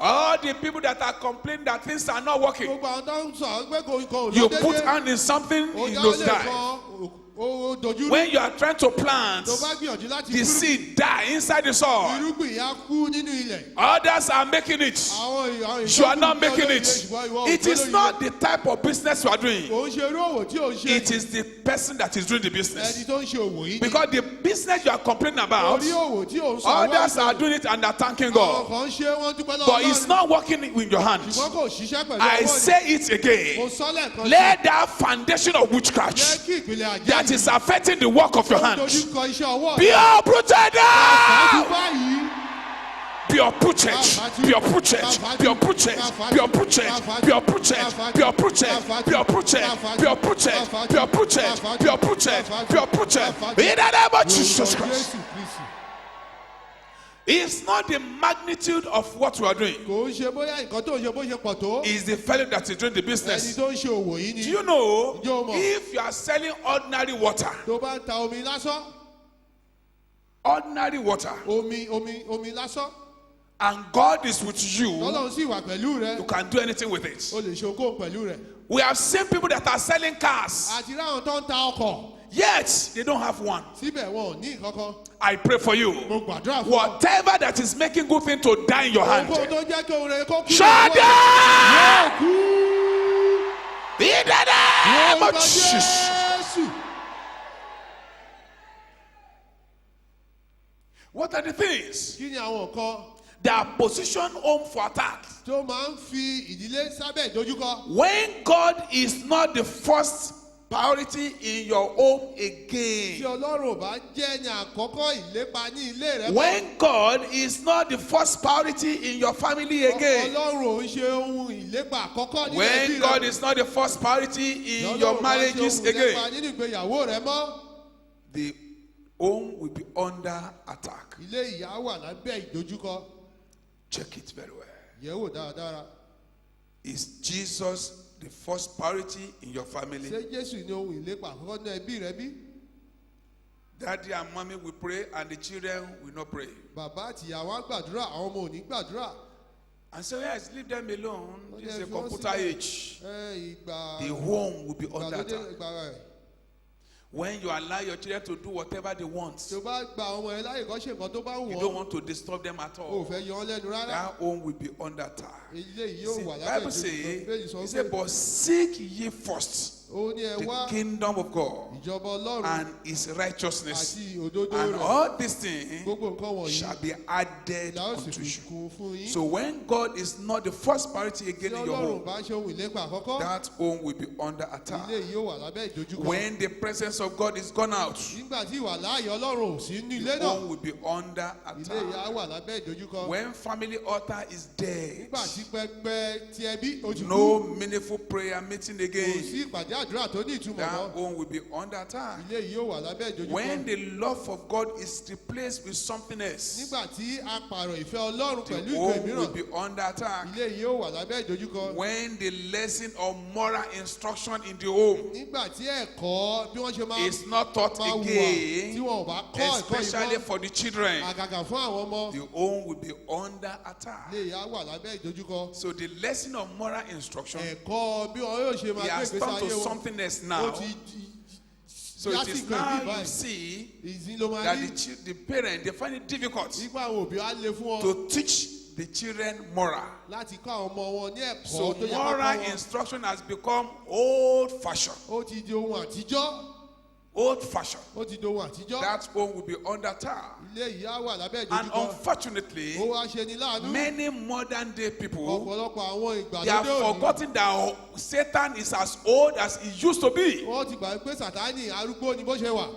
All the people that are complaining that things are not working, gbogbo àwọn tó ń sọ pé kò lọ you déédéé. put hand in something, Ó it dáwọ́ goes lé die. kan, ó dojú rú. When you are trying to plant, Tó bá gbìyànjú láti the kúrú, seed die inside the soil. irúgbìn yẹn á kú nínú ilẹ̀. Others are making it. Àwọn You are not ìyókù making olóye, it. ṣùgbọ́n ìwọ ò It is gbólóye. not the type of business you are doing. Kò ń ṣe irú òwò tí ò ń ṣe. It is the person that is doing the Ẹni business. tó ń ṣe òwò yìí ni. Because the business you are complaining about, Orí òwò tí ò ń sọ. others are doing it and are thanking Àwọn God. kan ṣe wọ́n dúpẹ́ lọ́wọ́ But it's Ọlọ́run. not working with your hand. Ṣùgbọ́n kò ṣiṣẹ́ pẹ̀lú I ọwọ́ ni. say it Mo again. sọ lẹ́ẹ̀kan sí. Let that foundation of Jẹ́ witchcraft kí ìpìlẹ̀ àjẹ́ that yìí is affecting the work of your tó ń hand dojú kọ iṣẹ́ ọwọ́ be uprooted Ṣáájú now. báyìí. Be uprooted. Be uprooted. Be uprooted. Be uprooted. Be uprooted. Be uprooted. Be uprooted. Be uprooted. Be uprooted. Be uprooted. Be uprooted. In the name of Jesus Christ. Jésù Kristi. It's not the magnitude of what we are doing. Kò ń ṣe bóyá nǹkan tó ń ṣe bó ṣe pọ̀ tó. It's the fellow that is doing the Ẹni business. tó ń ṣe òwò yìí ni. Do you know Ǹjẹ́ o mọ̀? if you are selling ordinary water, Tó bá ń ta omi lásán. ordinary water, Omi lásán. and God is with you, Ọlọ́run sì wà pẹ̀lú rẹ. you can do anything with it. O lè ṣe okòó pẹ̀lú rẹ. We have seen people that are selling cars, Àti ráwọn tó ń ta ọkọ̀. yet they don't have one. Síbẹ̀ wọn ò ní nǹkan kan. I pray for you. Mo gbàdúrà fún ọ. Whatever that is making good thing to die in your hand, Ohunkóhun tó jẹ́ kí ohun rere kó kú. shut lọ́wọ́ down rẹ̀. Yóò kú. in the name of Lórúkọ Jesus. Jésù. What are the things Kí ni àwọn nǹkan that are positioned home for attack? tó máa ń fi ìdílé sábẹ́ ìdojúkọ? When God is not the first priority in your home Tí again. Ọlọ́run ò bá jẹ́ ní àkọ́kọ́ ìlépa ní ilé rẹ. When God is not the first priority in your family again. Ọlọ́run ò ń ṣe ohun ìlépa àkọ́kọ́ nínú ẹbí When rẹ. God is not the first priority in Ọlọ́run your ò bá ṣe marriages ohun ìlépa again. nínú ìgbéyàwó rẹ mọ́. The home will be under attack. Ilé ìyá wà lábẹ́ ìdojúkọ. Check it very well. Yẹ̀wò dáradára. Is Jesus the first priority in your family? Ṣé Jésù ní ohun ìlépa àkọ́kọ́ nínú ẹbí rẹ bí? Daddy and mommy will pray and the children will not pray. Bàbá àti ìyá wa gbàdúrà, àwọn ọmọ ò ní gbàdúrà. And so yes, leave them alone. This is a Fi wọ́n computer sílẹ̀. age. Ìgbà The home will be under ìgbàlódé attack. ìgbà rẹ̀. When you allow your children to do whatever they want, Tí o bá gba àwọn ọmọ ẹ láyè kan ṣe nǹkan tó bá wù you ọ́, don't want to disturb them at o ò all. fẹ́ yọ ọ́ lẹ́nu rárá. That home will be under attack. Ilé yìí yóò See, wà lábẹ́ Bible ìdojúkọ. say, Bíbélì sọ he said, pé but seek ye first ó ní ẹ the wá kingdom of God ìjọba Ọlọ́run and his righteousness, àti òdodo and rẹ̀. all these things Gbogbo nǹkan wọ̀nyí shall be added la ó sì unto fi you. kún fún yín. So when God is not the first priority Tí again in your Ọlọ́run home, bá ṣe ohun ìlépa àkọ́kọ́, that home will be under attack. ilé yìí yóò wà lábẹ́ ìdojúkọ. When the presence of God is gone out, Nígbà tí ìwà láàyè Ọlọ́run ò sí ní ilé the náà, home will be under ilé yìí á attack. wà lábẹ́ ìdojúkọ. When family altar is dead, Nígbà tí pẹpẹ ti ẹbí ó ti kú, no meaningful prayer meeting kò again, sí ìpàdé àdúrà tó ní ìtumọ̀ that mọ́. home will be under attack. Ilé yìí yóò wà lábẹ́ ìdojúkọ. When the love of God is replaced with something else, Nígbà tí a pààrọ̀ ìfẹ́ Ọlọ́run the pẹ̀lú ìfẹ́ home will mìíràn, be under attack. ilé yìí yóò wà lábẹ́ ìdojúkọ. When the lesson of moral instruction in the home Nígbà tí ẹ̀kọ́ bí wọ́n ṣe máa is not taught máa hùwà tí again, wọn ò bá kọ́ ẹ̀kọ́ especially ìmọ̀ for the children, àgàgà fún àwọn ọmọ, the home will be under attack. ilé yìí á wà lábẹ́ ìdojúkọ. So the lesson of moral instruction, Ẹ̀kọ́ bí wọn yóò ṣe máa he gbé has ìgbésí turned ayé to wọn. something else Ó now. ti So it is now you báyìí. see Ìsìn ló máa that rí the parent, they find it difficult nípa àwọn òbí á le fún wọn to teach the children moral. láti kọ́ àwọn ọmọ wọn ní ẹ̀kọ́ So tó yẹ kó moral kọ́ wọn. instruction has become old fashioned. Ó ti di ohun àtijọ́. Old fashioned. Ó ti di ohun àtijọ́. That home will be under attack. Ilé yìí á wà lábẹ́ And ìdojúkọ. unfortunately, Ó wá ṣe ni láàánú. many modern day people, Ọ̀pọ̀lọpọ̀ àwọn they have ìgbàlódé òní. forgotten that Satan is as old as he used to be. Wọ́n ti gbà pé Sàtánì arúgbó ni bó ṣe wà.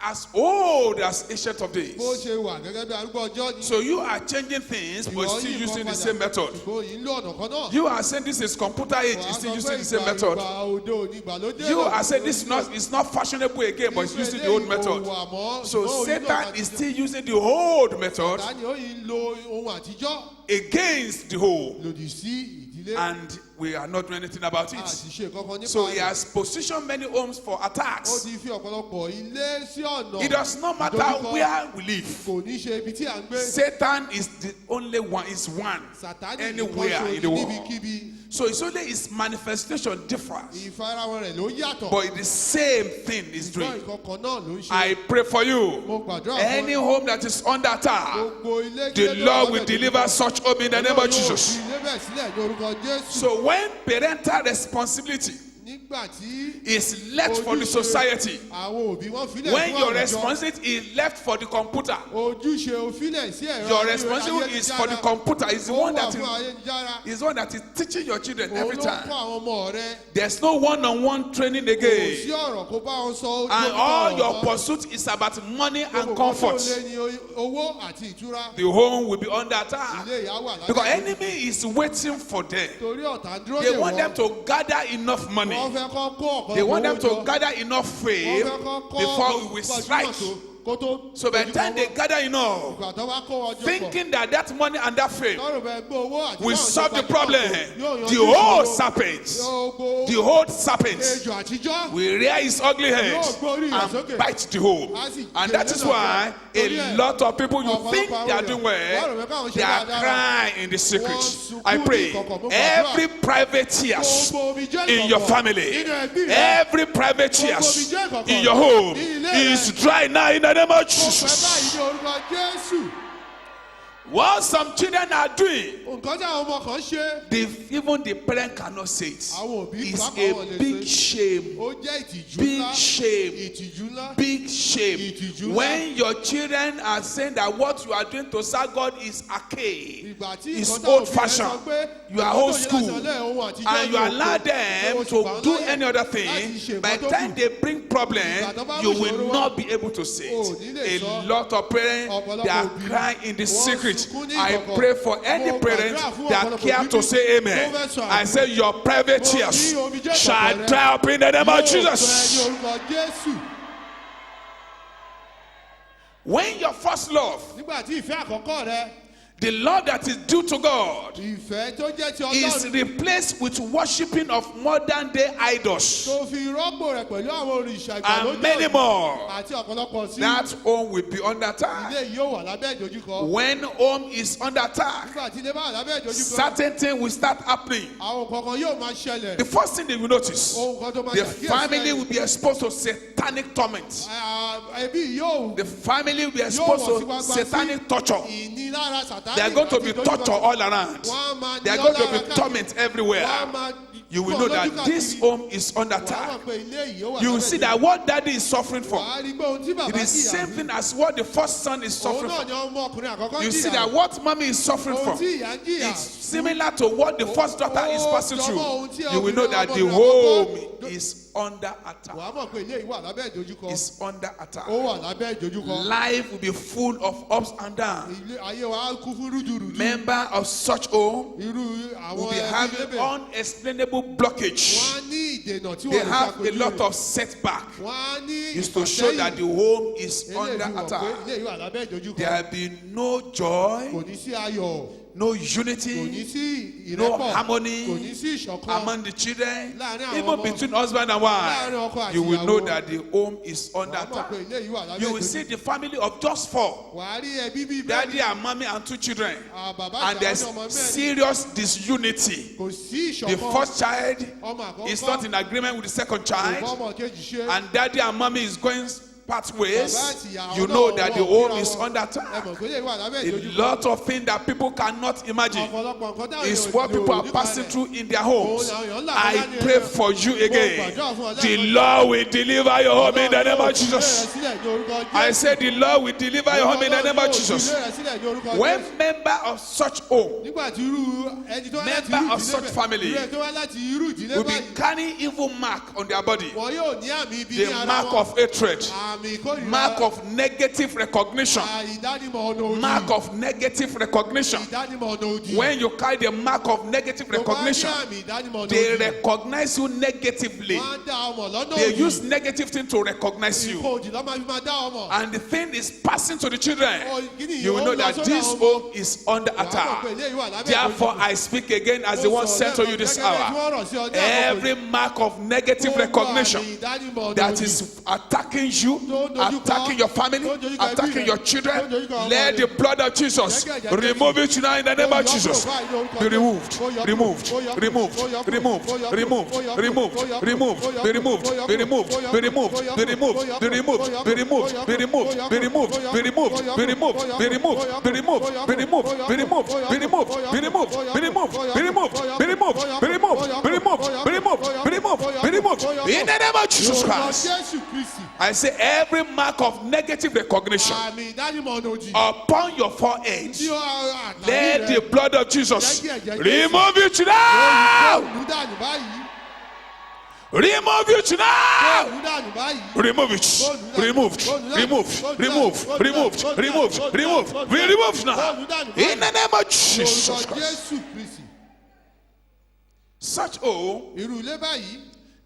As old as ancient of days. Bó ṣe wà gẹ́gẹ́ bí arúgbó ọjọ́ ni. So you are changing things, but Ìwọ still yí using nǹkan the padà. same method. Ṣùgbọ́n yìí ń lo ọ̀nà kan náà. You are saying this is computer age, Wàá it's still sọ using pé the same ìgbà method. òde òní ìgbàlódé You náà. are saying this is not, it's not fashionable again, but it's using the old method. So Satan is still using the old method Sàtánì ó yìí ń lo ohun àtijọ́ against the whole. lòdì sí ìdílé. and we are not doing anything about A it. sì ṣe kankan nípa So he rẹ̀. has positioned many homes for Ó attacks. ti fi ọ̀pọ̀lọpọ̀ ilé sí ọ̀nà. It does not matter ìdojúkọ. where we live. Kò ní ṣe ibi tí à ń gbé. Satan is the only one, is one. Sátánì Anywhere nìkan in the ṣoṣo world. níbikíbi. So it's only his manifestation differs. Ìfarahàn rẹ̀ ló yàtọ̀. But the same thing is Ìgbọ́n doing. ìkọ̀kọ̀ náà ló ń ṣe. I pray for you. Mo gbàdúrà fún Any ẹ. home that is under attack, Gbogbo ilé the kílé tó Lord wà will bẹ̀ deliver nìkan. such home in the name of Jesus. Ọlọ́run yóò fi ilé bẹ̀ sílẹ̀ ní orúkọ Jésù. So when parental responsibility Nígbà tí is left for the ojúṣe society, àwọn òbí wọn filẹ̀ when fún your àwùjọ. responsibility is left for the computer, Ojúṣe òfilẹ̀ sí ẹ̀rọ your responsibility is for the computer. Is the one that fún ayélujára. is one that is teaching your children every Òun ló kọ́ time. àwọn ọmọ rẹ. There's no one-on-one training Kò sí again, ọ̀rọ̀ kó bá wọn sọ ojú and ọ̀rọ̀ all ọ̀rọ̀ your mọ́. pursuit is about money and Gbogbo nǹkan tó comfort. lé ní owó àti ìtura. The home will be under attack Ilé ìyá wà lábẹ́ because ìlú. enemy is waiting for them. Torí ọ̀tá ń dúró They dè want them wọ́n. to gather enough money. Wọ́n fẹ́ kọ́ kó ọ̀pọ̀lọpọ̀ They want them owó to jọ. gather enough fame Wọ́n fẹ́ kọ́ kó before we will gbajúmọ̀ strike. tó- kó tó So by the dojú time kọ they wọ́n. gather enough, Ìgbà tó bá kó wọn jọ pọ̀. thinking that that money and that fame Lọ́rùn bẹ́ẹ̀ gbé owó àti will báwọn ṣe solve the gbajúmọ̀ problem, tó yóò yanjú the whole ìṣòro. serpent, Gbogbo the whole serpent ejò àtijọ́. will rear his ugly head Yóò gbé orí rẹ̀ and sókè. bite the home. Á sì And jẹ that is lẹ́nà why jẹ. a Torí ẹ̀, lot of people, you ọ̀pọ̀lọpọ̀ think àwọn they are èèyàn, doing wọ́n well, rò pé káwọn ṣe they are dáadáa. crying in the secret. Wọ́n I sunkún pray ní ìkọ̀kọ̀, mo gbàdúrà. every private tears Gbogbo omi jẹ́ in your ìkọ̀kọ̀. family, Nínú ẹbí rẹ. every private Gbogbo tears omi jẹ́ ìkọ̀kọ̀. in your home Ní ilé rẹ. is dry now in the name of Mo fẹ́ Jesus. báyìí ní orúkọ Jésù. What some children are doing, Nǹkan tí àwọn ọmọ kan ṣe. even the parent cannot say it. Àwọn òbí It's pàápàá wọn a lè big ṣe. shame. Ó jẹ́ ìtìjú Big ńlá. shame. Ìtìjú ńlá. Big shame. Ìtìjú ńlá. When your children are saying that what you are doing to serve God is archaic, Ìgbà tí is nǹkan táwọn old òbí rẹ fashioned, sọ pé you are nǹkan old tó yẹ láti school, ọlẹ́ ohun àtijọ́ and you ní allow òkú. them Oṣù to kan do láyè any other láti thing, ṣe by nǹkan the tó time kù. they bring problem, Ìgbà tó bá you mú will ìṣòro wá, not be able to say o ò ní lè it. A sọ. lot of parents, Ọ̀pọ̀lọpọ̀ they are òbí, crying in the wọ́n secret. sunkún ní I ìkọ̀kọ̀. pray for any Mo parent gbàdúrà fún that ọ̀pọ̀lọpọ̀ care to bíbí say amen. tó fẹ́ sọ I àmín. say your private Mo tears ní omijé shall ìkọ̀kọ̀ rẹ. dry up in the name of Yóò gbẹ ní Jesus. orúkọ Jésù. When your first love, Nígbà tí ìfẹ́ àkọ́kọ́ rẹ, the love that is due to God, ìfẹ́ tó jẹ́ ti is Ọlọ́run replaced with worshiping of modern day idols tó fi rọ́pò rẹ̀ pẹ̀lú àwọn òrìṣà ìgbàlódé and many òní more, àti ọ̀pọ̀lọpọ̀ sí. that home will be under attack. Ilé yìí yóò wà lábẹ́ ìdojúkọ. When home is under attack, Nígbà tí ilé bá wà lábẹ́ ìdojúkọ, certain things will start happening. àwọn kankan yóò máa ṣẹlẹ̀. The first thing they will notice, Ohun kan tó máa the ṣàkíyèsí family will ẹ̀yìn. be exposed to satanic torment. Ẹbí yóò The family will be exposed to satanic torture. ìnilára Sátánì. They are going to àti be ìdojúkọ. tortured all around. Wọ́n á máa They are ní going to ọ́ lára be torment everywhere. Wọ́n á máa You will pọ̀ know lójú that this káàkiri. home is under Wàá mọ̀ attack. pé ilé yìí ó wà You will lábẹ́ see ìdojúkọ. that what daddy is suffering for, Wàá rí pé ohun tí it bàbá is jìyà same fún. thing as what the first son is Òun suffering náà for. ni ọmọkùnrin àkọ́kọ́ You see jìyà. that what mommy is suffering Ohun from, tí ìyá ń jìyà. it's similar to what the first daughter is passing Ó jọmọ́ ohun tí through. You will know that the obìnrin home àkọ́kọ́- is under attack. Wàá mọ̀ pé ilé yìí wà lábẹ́ ìdojúkọ. Is under attack. Ó wà lábẹ́ ìdojúkọ. Life will be full of ups and downs. Ilé ayé wa á kún fún rúdurùdu. Member of such home Irú àwọn will be ẹbí having lébè. unexplainable blockage. Wọ́n á ní ìdènà tí They wọ́n lè have a ṣàpèjúwe lot rẹ̀. of setback. Wọ́n á ní Is to show that the home is Eléyìí under fi hàn pé attack. ilé yìí wà lábẹ́ ìdojúkọ. There will be no joy, Kò ní sí ayọ̀. no Kò ní unity, sí no ìrẹ́pọ̀. harmony Kò ní sí ìṣọ̀kan. among the children, Láàárín àwọn even ọmọ. between husband and Láàárín ọkọ wife. àti You will know ìyàwó. that the home is under Wàá mọ̀ attack. pé ilé yìí wà lábẹ́ You will ìdojúkọ. see the family of just 4, Wàá rí ẹbí bíi daddy mẹ́rin. and mommy and 2 children, Bàbá and àti there's àwọn ọmọ mẹ́rin. serious disunity. Kò sí The ìṣọ̀kan. first child Ọmọ àkọ́kọ́. is not in agreement with the second Kò child, bá ọmọ kejì ṣe. and daddy and mommy is going part ways. Bàbá àti ìyá You àwọn know náà that the wọ́n home kíra is wọn. under Ẹ attack. mọ̀ pé ilé yìí wà lábẹ́ A ìdojúkọ. lot of things that people cannot imagine Ọ̀pọ̀lọpọ̀ nǹkan táwọn is èèyàn what lè people are rò nípa passing rẹ̀. through in their homes. Òun làwọn èèyàn ń là I kọjá ní pray ẹ̀rọ. for you again. gbàdúrà fún ọ The lẹ́ẹ̀kan. Lord will deliver your home in the name of Ọlọ́run yóò Jesus. fi ilé rẹ̀ sílẹ̀ ní orúkọ I Jésù. say the Lord will deliver your home in the name of Ọlọ́run yóò fi Jesus. ilé rẹ̀ sílẹ̀ ní orúkọ Jésù. When member of such home Nígbà tí irú ẹni tó wá láti Member irú of such ìdílé family irú ẹni tó wá láti irú ìdílé will be báyìí, carrying evil mark on their body, wọn yóò ní àmì ibi the ní ara mark wọn. of hatred, Àmì àmì ìkórìíra. Mark of negative recognition. Ìdánimọ̀ ọ̀nà òdì. Mark of negative recognition. Ìdánimọ̀ ọ̀nà òdì. When you carry the mark of negative recognition, Tó bá ní àmì ìdánimọ̀ ọ̀nà they òdì. recognize you negatively. Wọ́n á dá ọmọ lọ́nà They òdì. use negative thing to recognize you. Ìkó òdì ló máa fi máa dá ọmọ. And the thing is passing to the children. Kíni You will know ó lọ that sórí this àwọn ọmọ. home is under Wàá mọ̀ pé attack. eléyìí wà lábẹ́ Therefore, ìbòjú. I speak again as the Ó one sọ sent to you lẹ́ẹ̀kan this gẹ́gẹ́ bí hour. wọ́n rọ̀ sí ọjọ́ àkókò Every yìí. mark of negative Gbogbo recognition àmì ìdánimọ̀ ọ̀nà that òdì. is attacking you, Tó dojú kọ- attacking your family, tó dojú kọ ẹbí attacking rẹ, your tó children, dojú kọ ọmọ let rẹ. the blood of Jesus Jẹ́ kí ẹ̀jẹ̀ remove it now in the name of Ó yọ Jesus. kúrò báyìí ní orúkọ Be Jésù. removed, Ó yọ kúrò, removed, ó yọ kúrò, removed, ó yọ kúrò, removed, ó yọ kúrò, removed, ó yọ kúrò, removed, ó yọ kúrò, removed, ó yọ be kúrò, removed, ó yọ be kúrò, removed, ó yọ be kúrò, removed, ó yọ be kúrò, removed, ó yọ be kúrò, removed, ó yọ be kúrò, removed, ó yọ be removed, kúrò, be ó removed, yọ be removed, kúrò, be removed, ó yọ be kúrò, removed, ó yọ be removed, kúrò, be removed, ó yọ be removed, kúrò, be removed, ó yọ be removed, kúrò, be removed, ó yọ be removed, kúrò, be removed, ó yọ be removed, kúrò, be removed, ó yọ be removed, kúrò, be removed, ó yọ be kúrò, removed. ó yọ In the name of Jesus Lórúkọ Christ, Jésù Kristi. I say every mark of negative recognition Àmì ìdánimọ̀ ọ̀nà òdì. upon your forehead, Tí ó àtàrí let rẹ̀. the blood of Jesus Jẹ́ kí ẹ̀jẹ̀ Jésù. remove it now. Olùdánù báyìí. Remove it now. Olùdánù báyìí. Remove it. Removed. Removed. Removed. Removed. Removed. Removed. Be removed now. In the name of Jesus Lórúkọ Christ. Jésù Kristi. Such Irú ilé báyìí.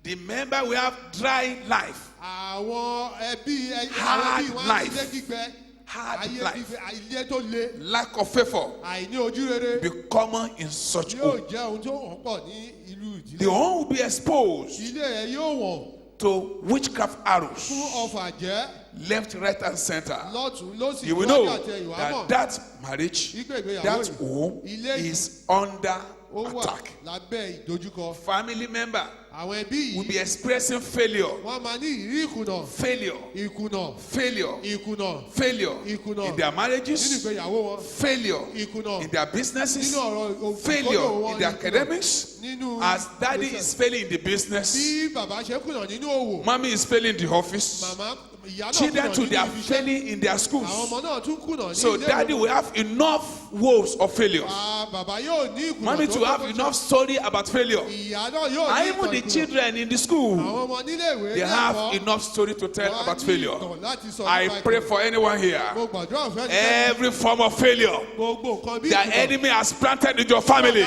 the member will have dry life, Àwọn ẹbí Hard wọn á life. ti lé gbígbẹ. hard Ayé life, gbígbẹ, ilé tó le. lack of favor Àìní ojú rere. be common in such Yóò home. jẹ́ ohun tó wọ́pọ̀ ní ìlú The ìdílé. home will be exposed Ilé ẹ̀ yóò wọ̀n to witchcraft arrows, fún ọfà jẹ́ left, right, and center. lọ́tún lósì You will lọ́jọ́ know àti ẹ̀yìn wá that mọ̀. that marriage, Ìgbé ìgbéyàwó that yìí, home ilé yìí, is under ó wà attack. lábẹ́ ìdojúkọ. Family member Àwọn ẹbí will yìí be expressing failure, wọ́n máa ní ìrírí ìkùnà. failure, Ìkùnà. failure, Ìkùnà. failure Ìkùnà. in their Nínú marriages, ìgbéyàwó wọn. failure Ìkùnà. in their businesses, Nínú ọ̀rọ̀ òkúkọ́dọ̀ failure wọn. in their Ìkùnà. academics. Nínú As daddy ìgbésẹ̀. is failing in the business, Bí bàbá ṣe kùnà nínú òwò. mommy is failing in the office, Màmá ìyá náà children kùnà too, nínú they are ibi iṣẹ́. failing in their Àwọn schools. ọmọ náà tún kùnà ní So ilé daddy ìwé. will have enough woes of failures. Bàbá yóò ní ìkùnà Mommy tó to have kọ́kọ́ enough story about failure. Ìyá náà yóò And ní even the ìkùnà. children in the school, Àwọn ọmọ nílé ìwé they ní have ẹ̀kọ́, enough story to tell wọ́n á about ní failure. ìtàn láti sọ I nípa pray ìkùnà. for anyone here. Mo gbàdúrà fún ẹnikẹ́ni. Every form of failure Gbogbo nǹkan bí the ìkùnà. enemy has planted in your family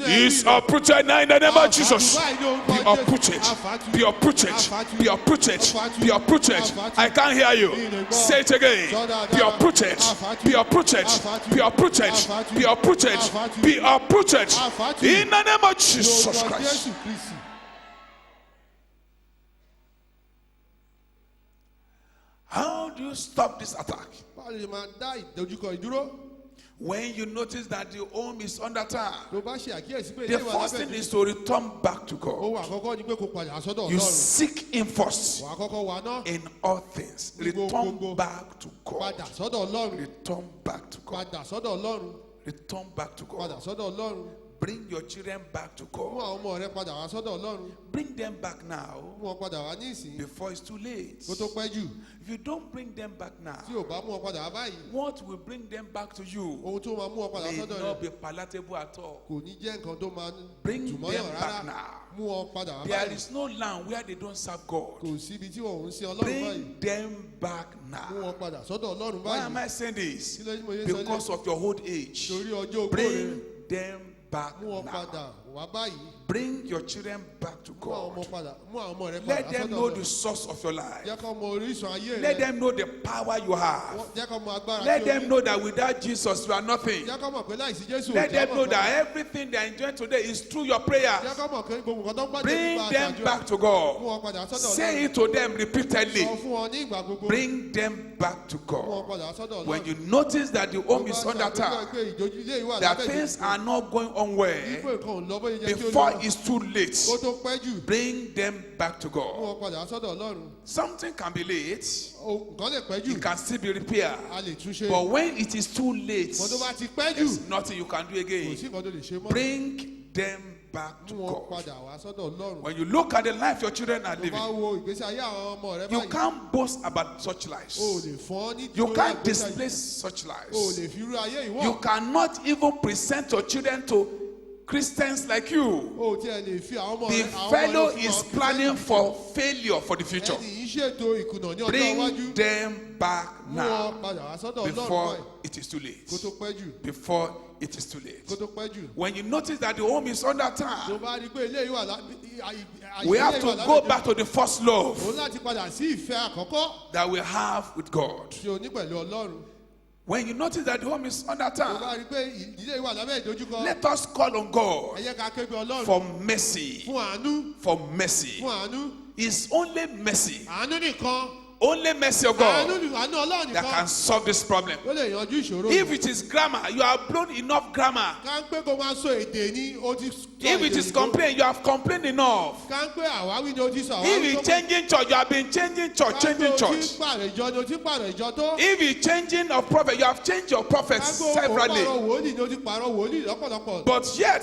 is uprooted now in the name of Jesus. Be uprooted. Be uprooted. Be uprooted. Be uprooted. I can't hear you. Say it again. Be uprooted. Be uprooted. Be uprooted. Be uprooted. Be uprooted. In the name of Jesus Lórúkọ Christ. Jésù Kristi. How do you stop this attack? Báwo ni máa dá ìdojúkọ ìdúró? When you notice that the home is under attack, Tó bá ṣe àkíyèsí pé the ilé ìwà first thing lábẹ́ is to return back to God. ohun àkọ́kọ́ ni pé kò padà sọ́dọ̀ You Ọlọ́run. seek Him first Wà á kọ́kọ́ wà náà. in all things. Return back to God. Padà sọ́dọ̀ Ọlọ́run. Return back to God. Padà sọ́dọ̀ Ọlọ́run. Return back to Padà God. sọ́dọ̀ Ọlọ́run. Bring your children back to Mú God. àwọn ọmọ rẹ padà wá sọ́dọ̀ Ọlọ́run. Bring them back now Mú wọn padà wá ní ìsìn. before it's too late. Kó tó pẹ́ jù. If you don't bring them back now, Tí ò bá mú wọn padà wá báyìí. what will bring them back to you Ohun tó máa mú wọn padà may sọ́dọ̀ not rẹ̀ be palatable at all. kò ní jẹ́ nǹkan tó máa Bring dùn mọ́yàn them rárá. back now. Mú wọn padà wá There báyìí. is no land where they don't serve God. Kò síbi tí wọn ò ń sin Ọlọ́run báyìí. Bring them back Mú now. wọn padà sọ́dọ̀ Ọlọ́run Why am báyìí. I saying this? Kí ló ní mo yé sọ Because lé? of your old age. Torí ọjọ́ ogbó rẹ̀. Bring them back Mú wọn now. padà wá báyìí. Bring your children back to Mú àwọn ọmọ God. padà. Mú àwọn ọmọ rẹ padà Let them sọ́dọ̀ know the Ọlọ́run. source of your life. Jẹ́ kó mọ orísun ayé Let rẹ. them know the power you have. Jẹ́ kó mọ agbára Let tí o them ní. know that without Jesus you are nothing. Jẹ́ kó mọ̀ pé láìsí Jésù Let ò them jábọ̀ know kan. that everything they are enjoying today is through your prayers. Jẹ́ kó mọ̀ pé gbogbo nǹkan tó ń pàdé Bring nípa them àjàjọ. back to Mú God. wọn padà sọ́dọ̀ Say Ọlọ́run. it to them repeatedly. Sọ fún wọn ní ìgbà gbogbo. Bring them back to Mú wọn God. padà sọ́dọ̀ Ọlọ́run. When you notice that the home is under attack, Pé ìjọ́jú ilé ìwà that lábẹ́ things ìjọba. are not going on Wípé well, nǹkan ò lọ bóyá jẹ́ kí ó before lọ. it's too late, Kó tó pẹ́ jù. bring them back to Mú God. wọn padà sọ́dọ̀ Ọlọ́run. Something can be late, Nǹkan lè pẹ́ jù. it can still be repaired. A lè túnṣe. But when it is too late, Nǹkan tó bá ti pẹ́ jù. there's nothing you can do Kò again. sí nǹkan tó lè ṣe mọ́. Bring them back to Mú wọn God. padà wá sọ́dọ̀ Ọlọ́run. When you look at the life your children are Tó bá living, wo ìgbésí ayé àwọn ọmọ rẹ you báyìí. can't boast about such lives. O lè fọ́n ní You lórí can't ìgbésí ayé. display such O lives. lè fi irú ayé ìwọ. You cannot even present your children to Christians like you. O tí ẹ lè fi àwọn ọmọ The rẹ- àwọn ọmọ fellow rẹ fún is àwọn planning Kristẹni. for failure for the future. Ẹni yìí ṣètò ìkùnà ní ọjọ́ Bring iwájú. them back Mú now wọn padà wá sọ́dọ̀ Ọlọ́run before báyìí. it is too late. Kó tó pẹ́ jù. Before it is too late. Kó tó pẹ́ jù. When you notice that the home is under Tó attack, bá rí i pé eléyìí wà we have to go back to the first love Òun láti padà sí ìfẹ́ àkọ́kọ́ that we have with God. tí o ní pẹ̀lú Ọlọ́run. When you notice that the home is under Tó bá attack, rí i pé ìdílé yìí wà lábẹ́ ìdojúkọ. let us call on God Ẹ jẹ́ ká ké pe Ọlọ́run for mercy. fún àánú. For mercy. Fún àánú. It's only mercy. Àánú nìkan. Only mercy of Àánú God Ọlọ́run that can nìkan. solve this problem. Ó lè yanjú ìṣòro. If it is grammar, you have blown enough grammar. Ká ń pé kó máa sọ èdè ní o ti sọ If èdè it is òyìnbó. complaint, you have complained enough. Ká ń pé àwáwí ni o ti sọ If àwáwí it's changing church, you have been changing church, changing Ká ń pé o ti church. pààrọ̀ ìjọ ni o ti pààrọ̀ ìjọ tó. If it's changing of prophet, you have changed your Ká prophets ń pé o severally. pààrọ̀ wòlíì ni o ti pààrọ̀ wòlíì lọ́pọ̀lọpọ̀. But yet,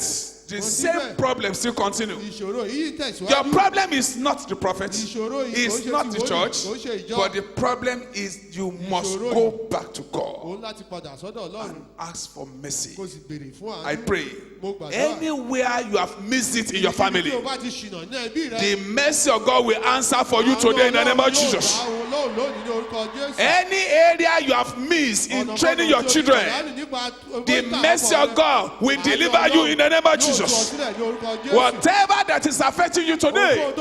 the same problem still continue. Ìṣòro yìí tẹ̀síwájú. Your problem is not the prophet, Ìṣòro yìí kò it's ṣe not ti the wòlíì, church, kò ṣe ìjọ. but the problem is you must Ìṣòro go yìí. back to God Òun láti padà sọ́dọ̀ Ọlọ́run. and ask for mercy. Kó sì béèrè fún àánú. I pray, Mo gbàdúrà. anywhere you have missed it in your family, Tí o bá ti ṣìnà ní ẹbí rẹ. the mercy of God will answer for you today in the name of Jesus. Àwọn Ọlọ́run lónìí ní orúkọ Jésù. Any area you have missed in training your children, the mercy of God will deliver you in the name of Jesus. Whatever that is affecting you today,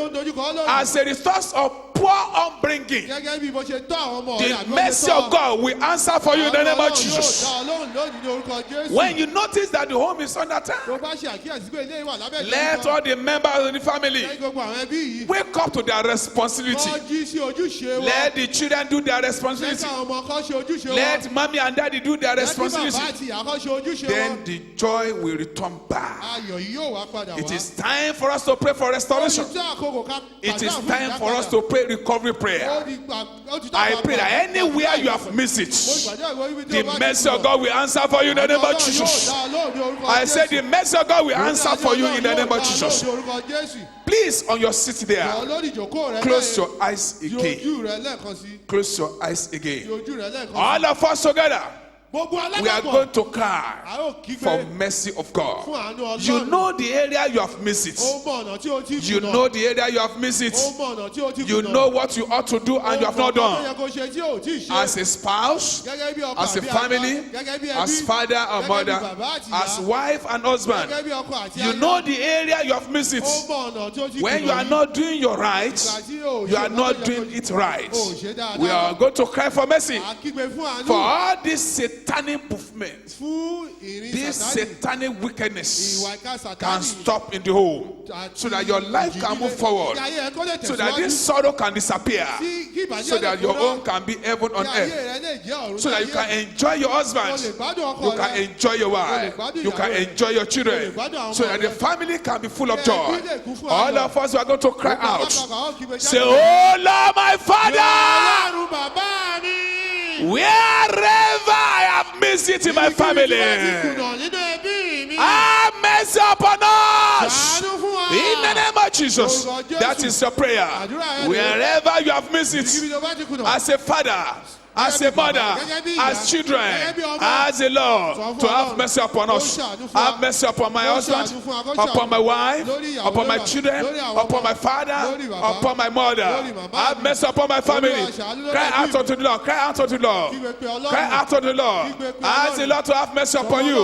as a result of poor upbringing, Gẹ́gẹ́ bí bó ṣe tọ́ àwọn ọmọ rẹ the àbí bó ṣe mercy tọ́ of God will answer for you in the name of Ọlọ́run yóò Jesus. dá Ọlọ́run lónìí ní orúkọ Jésù. When you notice that the home is under attack, Tó bá ṣe àkíyèsí pé ilé ìwà lábẹ́ let all the members of the family lẹ́yìn gbogbo àwọn ẹbí yìí. wake up to their responsibility. Wọ́n jí sí ojúṣe wọn. Let the children do their Jẹ́ responsibility. káwọn ọmọ kan ṣe ojúṣe wọn. Let mommy and daddy do their Jẹ́ kí bàbá responsibility. àti ìyá kan ṣe ojúṣe Then wọn. the joy will return back. Ayọ̀ yìí yóò wá padà wá. It is time for us to pray for restoration. Ó ti tó àkókò ká It is gbàdúrà fún time for us ìdápadà. to pray recovery prayer. Ó ti tó I àkókò pray that gbàdúrà anywhere you have fún missed it, ìgbàdúrà ìwọ ibi tí o bá the ti mercy of kùnà. God will answer for you in the name of Ọlọ́run yóò Jesus. dá Ọlọ́run ní orúkọ I said Jésù. the mercy of God will answer for you in the name of Ọlọ́run Jesus. yóò dá Ọlọ́run ní orúkọ Jésù. Please, on your seat there, Lórí ìjókòó rẹ close báyìí, your eyes di again. ojú rẹ lẹ́ẹ̀kan sí. Close your eyes Di again. ojú rẹ lẹ́ẹ̀kan sí. All of us together, Gbogbo we are alágbàgbọ́. going to cry A ó kígbe for mercy of fún God. àánú Ọlọ́run. You know the area you have missed Ó it. mọ ọ̀nà tí o ti You kùnà. know the area you have missed Ó it. mọ ọ̀nà tí o ti kùnà. You know what you ought to do and you have not Ó mọ done. ọ̀nà tó yẹ kó ṣe tí o tí ì ṣe. As a spouse, Gẹ́gẹ́ bí ọkọ as a àbí aya, family, gẹ́gẹ́ bí as ẹbí, father or gẹ́gẹ́ bí mother, bàbá àti ìyá, as wife and husband. gẹ́gẹ́ bí ọkọ àti You aya. know the area you have missed Ó it. mọ ọ̀nà tí o ti When kùnà you are yìí. not doing your right, Ìgbà tí o you ṣe are nǹkan not tó yẹ doing kó- it right. o ṣe dáadáa. We are going to cry for mercy À kígbe fún àánú. for all this satanic movement. Fún ìrìn This Sátánì. satanic wickedness Ìwà ìka Sátánì. can stop in the home so that your life can move forward, Kí ayé rẹ kó lè so that tẹ̀síwájú. this sorrow can disappear, Kí ìbànújẹ́ so lè that your kúrò. own can be heaven on Kí ayé earth, rẹ lè jẹ́ ọ̀run so that you láyé. can enjoy your O lè husband, gbádùn ọkọ you can rẹ. enjoy your wife, you can enjoy your children, so that the family can be full of joy. All of us are going to cry out. Say, oh Lord, my Father, Ọlọ́run bàbá mi. wherever I have missed it in my family, Kùnà nínú ẹbí mi. have mercy upon us. Ṣàánú fún wa. In the name of Jesus, that is your prayer. Wherever you have missed Ibi it, tó bá ti kùnà. as a father, as a mother, as children, as a Lord, to have mercy upon us. Have mercy upon my husband, upon my wife, upon my children, upon my father, upon my mother. Have mercy upon my family. Cry out unto the Lord. Cry out unto the Lord. Cry out unto the Lord. Ask the Lord to have mercy upon you.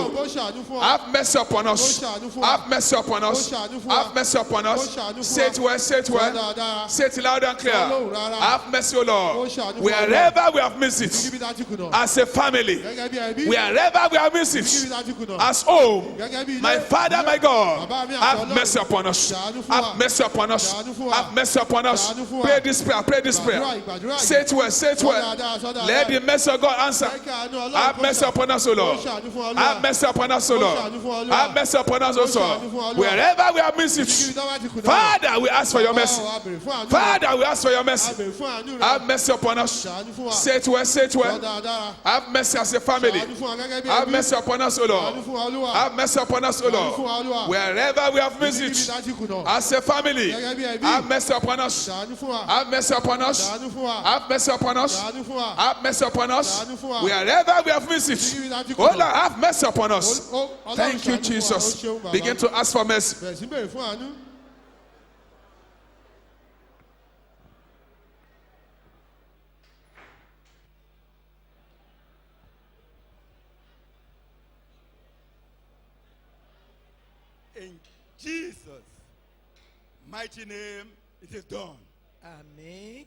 Have mercy upon us. Have mercy upon us. Have mercy upon us. Say it well, say it well. Say it loud and clear. Have mercy, O Lord. Wherever we have missed it, Ibi tá ti kùnà. as a family, Gẹ́gẹ́ bí ẹbí. wherever we have missed Ibi it, tá ti kùnà. as home, Gẹ́gẹ́ bí ilé. my Father, my God, Bàbá mi àti have Ọlọ́run. mercy upon us. Ṣàánú fún wa. Have mercy upon us. Ṣàánú fún wa. Have mercy upon us. Ṣàánú fún wa. Pray this prayer. Pray this prayer. Gbàdúrà, Say it well. Say it well. Sọ dáadáa, sọ dáadáa. Let the mercy of God answer. Jẹ́ kí àánú Ọlọ́run Have kó mercy ṣàánú. upon us, O Lord. Kó ṣàánú fún Olúwa. Have mercy upon us, O Kó Lord. ṣàánú fún Olúwa. Have mercy upon us, O Kó ṣàánú fún Lord. Olúwa. Wherever we have missed Ibi it, tó bá ti kùnà. Father, we ask for your mercy. Bàbá wa, a béèrè fún àánú rẹ. Father, we ask for your A mercy. béèrè fún àánú rẹ. Have mercy upon us. Ṣàánú fún wa. Say it it well, say it Sọ well. dáadáa. Have mercy as a family. Ṣàánú fún wa gẹ́gẹ́ bí Have ẹbí. mercy upon us, O Ṣàánú Lord. fún wa Olúwa. Have mercy upon us, O Ṣàánú fún wa Lord. Olúwa. Wherever we have missed Níbi it, dájú kùnà. as a family, Gẹ́gẹ́ bí ẹbí. have mercy upon us. Ṣàánú fún wa. Have mercy upon us. Ṣàánú fún wa. Have mercy upon us. Ṣàánú fún wa. Have mercy upon us. Ṣàánú fún wa. Wherever we have missed Níbi it, dájú oh Lord, kùnà. have mercy upon us. Ọlọ́run Thank you, ṣàánú fún wa. Ó Jesus. ṣeun, bàbá. Begin to ask for mercy. Bẹ̀rẹ̀ sí bèrè fún àánú. In Jesus' mighty name, it is done. Àmín.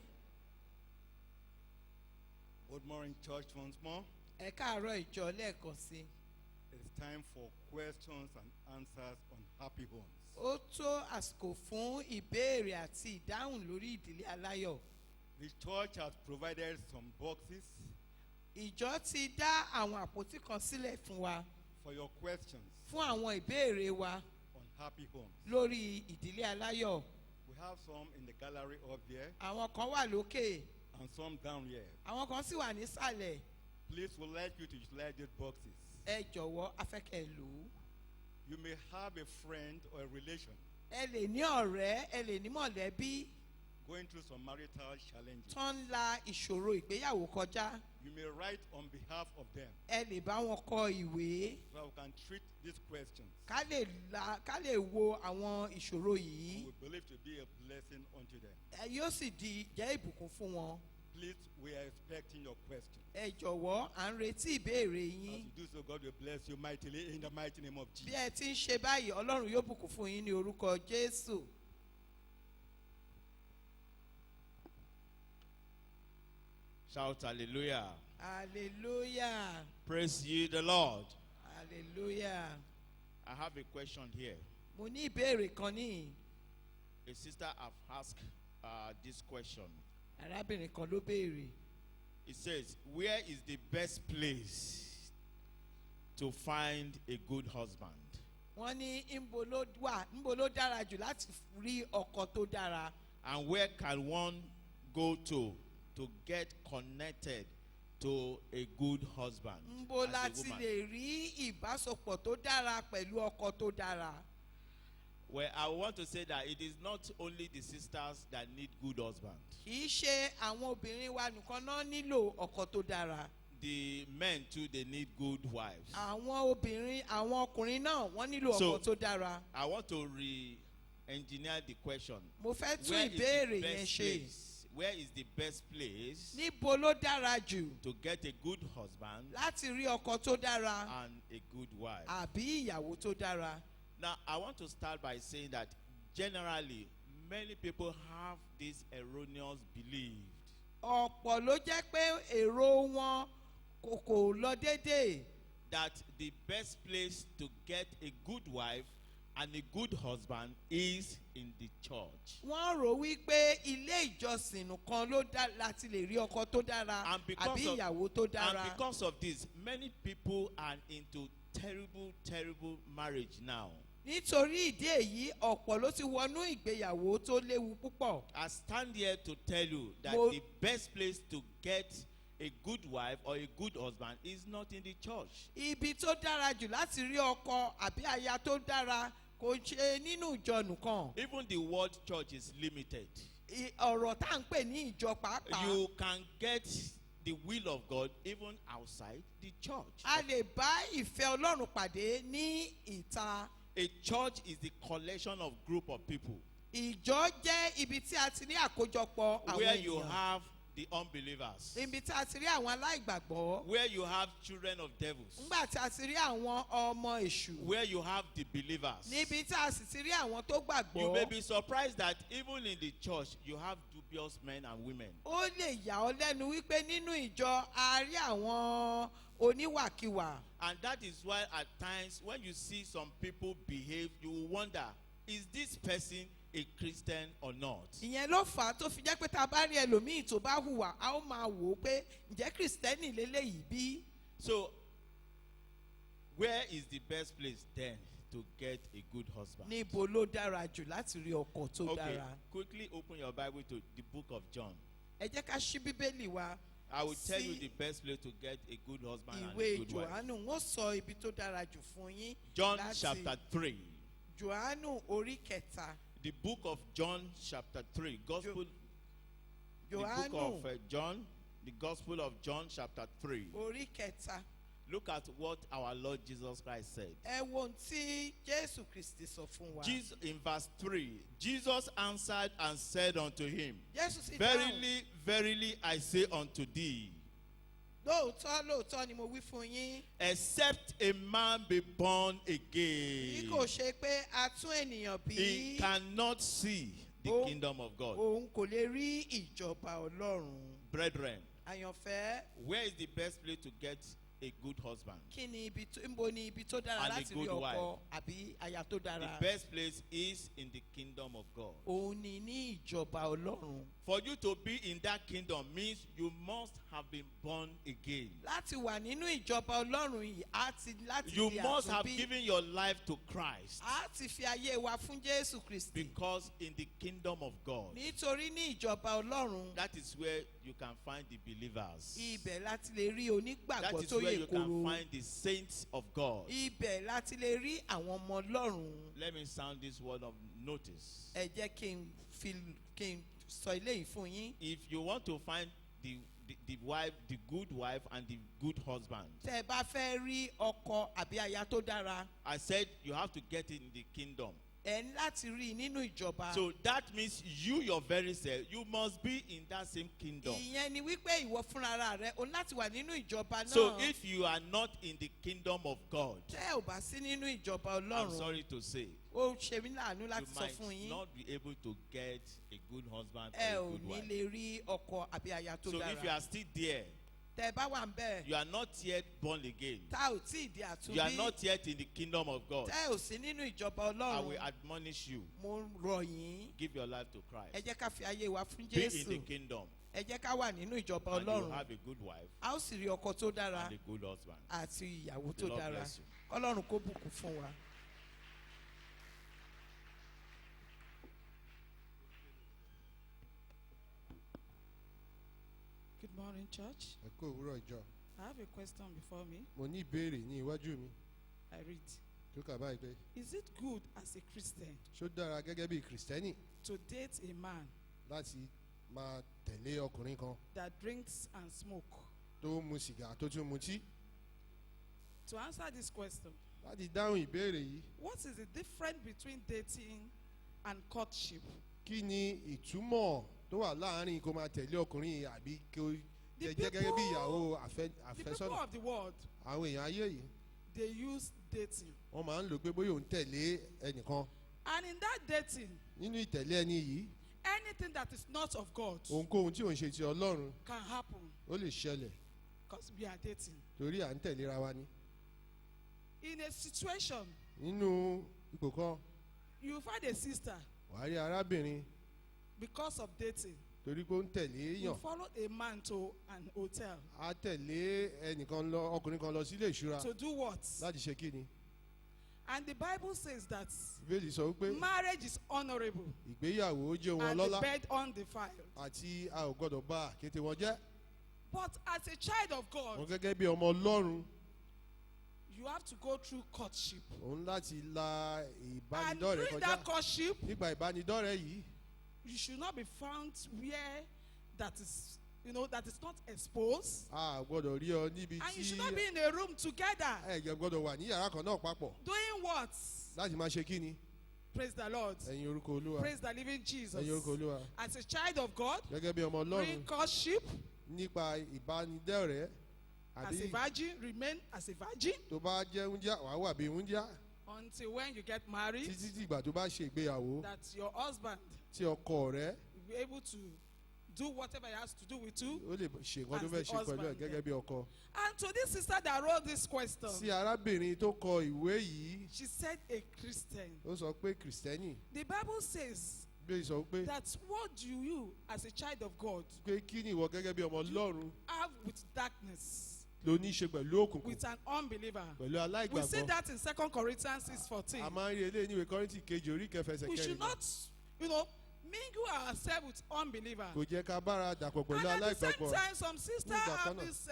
Good morning, church, once more. Ẹ káàárọ̀ ìjọ lẹ́ẹ̀kan sí. It's time for questions and answers on happy homes. Ó tó àsìkò fún ìbéèrè àti ìdáhùn lórí ìdílé aláyọ̀. The church has provided some boxes Ìjọ ti dá àwọn àpótí kan sílẹ̀ fún wa for your questions fún àwọn ìbéèrè wa on happy homes. lórí ìdílé aláyọ̀. We have some in the gallery up there Àwọn kan wà lókè, and some down here. àwọn kan sì wà nísàlẹ̀. Please, we'd like you to utilize these boxes. Ẹ jọ̀wọ́ afẹ́kẹ́ lò ó. You may have a friend or a relation Ẹ lè ní ọ̀rẹ́, ẹ lè ní mọ̀lẹ́bí going through some marital challenges. tó ń la ìṣòro ìgbéyàwó kọjá. You may write on behalf of them Ẹ lè bá wọn kọ ìwé so we can treat these questions. ká lè wo àwọn ìṣòro yìí. We believe to be a blessing unto them. Ẹ yóò sì jẹ́ ìbùkún fún wọn. Please, we are expecting your question. Ẹ jọ̀wọ́ à ń retí ìbéèrè As yín. you do so, God will bless you mightily in the mighty name of Bí Jesus. ẹ ti ń ṣe báyìí Ọlọ́run yóò bùkún fún yín ní orúkọ Jésù. Shout hallelujah. Hallelujah. Praise ye the Lord. Hallelujah. I have a question here. Mo ní ìbéèrè kan níhìn. A sister have asked this question. Arábìnrin kan ló béèrè. It says, where is the best place to find a good husband? Wọ́n ní ńbo ló dára jù láti rí ọkọ tó dára. And where can one go to get connected to a good husband? Ńbo as a láti woman? lè rí ìbásopọ̀ tó dára pẹ̀lú ọkọ tó dára. Well, I want to say that it is not only the sisters that need good husbands. Kì í ṣe àwọn obìnrin wa nìkan náà nílò ọkọ tó dára. The men too, they need good wives. Àwọn ọkùnrin náà wọ́n nílò So- ọkọ tó dára. I want to re-engineer the question. Mo fẹ́ tún Where is the ìbéèrè yẹn best ṣe. place? Where is the best place Níbo ló dára jù to get a good husband láti rí ọkọ tó dára and a good wife? àbí ìyàwó tó dára? Now, I want to start by saying that generally, many people have this erroneous belief Ọ̀pọ̀ ló jẹ́ pé èrò wọn kò lọ déédéé. that the best place to get a good wife and a good husband is in the church. Wọ́n rò wípé ilé ìjọsìn nìkan ló dá láti lè rí ọkọ tó dára And because àbí of- ìyàwó tó dára. And because of this, many people are into terrible marriage now. Nítorí ìdí èyí ọ̀pọ̀ ló ti wọnú ìgbéyàwó tó léwu púpọ̀. I stand here to tell you that Mo- the best place to get a good wife or a good husband is not in the church. Ibi tó dára jù láti rí ọkọ àbí aya tó dára kò ṣe nínú ìjọ nìkan. Even the word church is limited. Ọ̀rọ̀ tá à ń pè ní ìjọ pàápàá. You can get the will of God even outside the church. A lè bá ìfẹ́ Ọlọ́run pàdé ní ìta. A church is the collection of group of people Ìjọ jẹ́ ibi tí a ti rí àkójọpọ̀ àwọn where you ènìyàn. have the unbelievers, Ibi tí a ti rí àwọn aláìgbàgbọ́. where you have children of devils, Nígbà tí a ti rí àwọn ọmọ èṣù. where you have the believers. Níbi tí a sì ti rí àwọn tó You may gbàgbọ́. be surprised that even in the church you have dubious men and women. Ó lè yà ọ́ lẹ́nu wípé nínú ìjọ a rí àwọn oníwàkiwà. And that is why at times when you see some people behave, you will wonder, is this person a Christian or not? Ìyẹn ló fà á tó fi jẹ́ pé tá a bá rí ẹlòmíì tó bá hùwà a ó máa wò ó pé ǹjẹ́ kìrìsìtẹ́nì lélẹ́yìí bí? So, where is the best place then to get a good husband? Níbo ló dára jù láti rí ọkọ tó Okay, dára? quickly open your Bible to the book of John. Ẹ jẹ́ ká ṣí Bíbélì wa I will tell you Sí. the best place to get a good husband and a ìwé good wife. Jòhánù wọ́n sọ ibi tó dára jù fún yín. John láti chapter 3. Jòhánù orí kẹta. The book of John chapter 3. Gospel. The book Jòhánù of John. The Gospel of John chapter 3. orí kẹta. Look at what our Lord Jesus Christ said. Ẹ wo ohun tí Jésù Kristi sọ fún wa. Jesus, in verse 3, Jesus answered and said unto him, Jésù sì dáhùn. Verily, verily, I say unto thee, Lóòótọ́ lóòótọ́ ni mo wí fún yín. except a man be born Bí again, kò ṣe pé a tún ènìyàn he bí. cannot see the Oh. kingdom of God. Òun kò lè rí ìjọba Ọlọ́run. Brethren, Àyànfẹ́, where is the best place to get a good husband? kí ni níbo ni ibi tó dára And a láti rí good ọkọ àbí aya tó The dára? best place is in the kingdom of God. Òun ni ní ìjọba Ọlọ́run. For you to be in that kingdom means you must have been born again. Láti wà nínú ìjọba Ọlọ́run yìí, láti You di must have àtúnbí. given your life to Christ. A ti fi ayé wa fún Jésù Kristi. Because in the kingdom of God, Nítorí ní ìjọba Ọlọ́run, that is where you can find the believers. ibẹ̀ láti lè rí That onígbàgbọ́ is tó where yè you can koro. find the saints of God. Ibẹ̀ láti lè rí àwọn ọmọ Ọlọ́run. Let me sound this word of notice. Ẹ jẹ́ kí n sọ eléyìí fún yín. If you want to find the wife, the good wife and the good husband, Tẹ́ ẹ bá fẹ́ rí ọkọ àbí aya tó dára, I said you have to get it in the kingdom. ẹ ní láti rí i nínú ìjọba. So that means you, your very self, you must be in that same kingdom. Ìyẹn ni wípé ìwọ fúnra rẹ o láti wà nínú ìjọba náà. So if you are not in the kingdom of God, Tẹ́ ò bá sí nínú ìjọba I'm Ọlọ́run, sorry to say, ó ṣe mí láàánú you láti sọ fún might yín. not be able to get a good husband Ẹ or ò a good ní wife. lè rí ọkọ àbí aya tó So if you dára. are still there, Tẹ́ ẹ bá wà ń bẹ̀, you are not yet born again, tá ò tí ì di you are àtúnbí. not yet in the kingdom of God, Tẹ́ ò sí nínú ìjọba I will Ọlọ́run. admonish you, Mo rọ̀ yín. give your life to Ẹ Christ. jẹ́ ká fi ayé wa fún Be in the Jésù. kingdom, Ẹ jẹ́ ká wà nínú ìjọba and you Ọlọ́run. have a good wife A ó sì rí ọkọ tó dára and a good husband. àti ìyàwó The tó Lord dára. bless you. Ọlọ́run kó bùkún fún wa. Good morning, church. Ẹ kú òwúrọ̀ ìjọ. I have a question before me. Mo ní ìbéèrè ní iwájú mi. I read. Tó kà báyìí pé, Is it good as a Christian ṣó dára gẹ́gẹ́ bí Kìrìsìtẹ́nì to date a man láti máa tẹ̀lé ọkùnrin kan that drinks and smoke? tó mu sìgá tó tún mutí? To answer this question, Láti dáhùn ìbéèrè yìí, what is the difference between dating and courtship? kí ni ìtumọ̀ tó wà láàárín kó máa tẹ̀lé ọkùnrin yìí àbí kí ó The jẹ́ gẹ́gẹ́ bí people- ìyàwó The people àfẹ́sọ́nà? of the world, Àwọn èèyàn ayé yìí, they use dating. wọ́n máa ń lò pé bóyá òun tẹ̀lé ẹnìkan. And in that dating, Nínú ìtẹ̀lé ẹni yìí, anything that is not of God ohunkóhun tí òun ṣe ti Ọlọ́run can happen ó lè ṣẹlẹ̀ because we are dating. torí à ń tẹ̀léra wa ni. In a situation, Nínú ipò kan, you find a sister wàá rí arábìnrin because of dating. torí pé ó ń tẹ̀lé You èèyàn. followed a man to an hotel Á tẹ̀lé ẹnìkan lọ, ọkùnrin kan lọ sílé ìṣúra to do what? láti ṣe kí ni? And the Bible says that Bíbélì sọ wípé marriage is honorable ìgbéyàwó jẹ́ ohun and the ọlọ́lá bed undefiled. àti a ò gbọ́dọ̀ bà àkéte wọn jẹ́. But as a child of Wọ́n God, gẹ́gẹ́ bí ọmọ Ọlọ́run, you have to go through courtship. òun láti la And ìbánidọ́rẹ̀ẹ́ during kọjá. that courtship, Nígbà ìbánidọ́rẹ̀ẹ́ yìí, you should not be found where that is, that is not exposed. a ò gbọ́dọ̀ rí ọ níbi And you tí should not be in a room together. ẹ̀jẹ̀ gbọ́dọ̀ wà ní yàrá kan náà papọ̀ Doing what? láti máa ṣe kí ni? Praise the Lord. Ẹ̀yin orúkọ Olúwa. Praise the living Jesus. Ẹ̀yin orúkọ Olúwa. As a child of God, Gẹ́gẹ́ bí ọmọ during Ọlọ́run, courtship, nípa ìbánidọ́rẹ̀ẹ́ as àbí a virgin, remain as a virgin tó bá jẹ́ wúńdíá wàá wà bí wúńdíá until when you get married, títí dìgbà tó bá ṣe ìgbéyàwó that your husband tí ọkọ rẹ̀ will be able to do whatever he has to do with you. ó lè ṣe nǹkan tó As fẹ́ the ṣe pẹ̀lú ẹ̀ husband, gẹ́gẹ́ bí ọkọ. And to this sister that wrote this question, Sí arábìnrin tó kọ ìwé yìí, she said a Christian. ó sọ pé Kìrìsìtẹ́nì The Bible says bí sọ pé that what do you as a child of God pé kí ni ìwọ gẹ́gẹ́ bí ọmọ Ọlọ́run have with darkness, ló ní í ṣe pẹ̀lú òkùnkùn with an unbeliever? pẹ̀lú We see aláìgbàgbọ́. that in 2 Corinthians 6:14. A máa ń rí eléyìí ní ìwé Kọ́ríńtì kejì orí We kẹfẹsẹ̀ should kẹrin. not, mingle ourselves with unbelievers. kò jẹ́ ká bára dàpọ̀ pẹ̀lú And at the same aláìgbàgbọ́. time, some sisters Nígbà have kan náà. this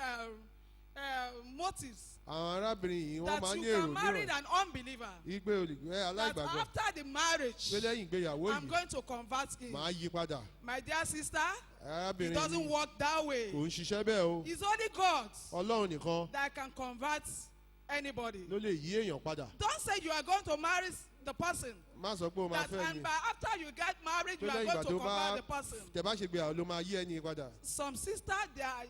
motives àwọn arábìnrin yìí wọ́n that máa ń you ní èrò can marry mìíràn an unbeliever. igbe olùgbé That aláìgbàgbọ́ after the marriage, pé lẹ́yìn ìgbéyàwó I'm yìí going to convert him. máa yí padà. My dear sister, it arábìnrin doesn't yìí work that way. kò ń ṣiṣẹ́ bẹ́ẹ̀ o. It's only God ọlọ́run nìkan that can convert anybody. ló lè yí èèyàn padà. Don't say you are going to marry the person. má sọ pé o máa That fẹ́ and ni. by after you get married, you pé are lẹ́yìn going ìgbà to tó bá convert the person. tẹ̀ bá ṣe gbéyàwó ló máa yí ẹni padà. Some sisters, they are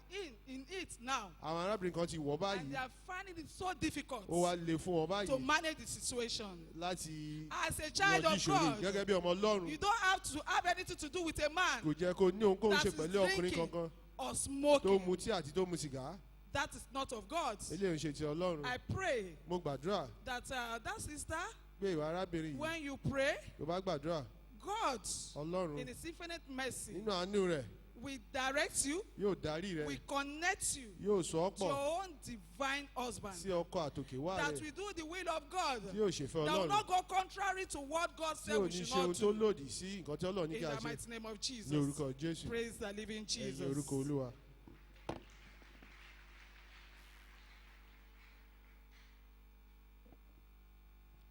in it now. àwọn arábìnrin kan ti wọ̀ And báyìí. they are finding it so difficult ó wá le fún wọn to báyìí manage the situation. láti As a child yanjú of ìṣòro yìí God, gẹ́gẹ́ bí ọmọ ọlọ́run. you don't have to have anything to do with a kò man jẹ́ kó ní ohunkóhun that ṣe is pẹ̀lú ọkùnrin drinking kankan or tó smoking. mutí àti tó mu sìgá. That is not of God. eléyìí ń ṣe ti ọlọ́run. I pray mo gbàdúrà that that sister, pé ìwà arábìnrin yìí when you pray, tó bá gbàdúrà God, ọlọ́run in His infinite mercy, nínú àánú rẹ̀ will direct you, yóò darí rẹ̀ will connect you yóò sọ ọ́ to your pọ̀ own divine husband. sí ọkọ àtòkèwá That rẹ̀ will do the will of God. tí yóò ṣèfẹ́ That will ọlọ́run not go contrary to what God tí said ò we ní should ṣe ohun not tó do. lòdì sí nǹkan tí ọlọ́run ní In kí a the ṣe mighty name of ní Jesus. orúkọ jésù Praise the living ẹ̀yin Jesus. orúkọ olúwa.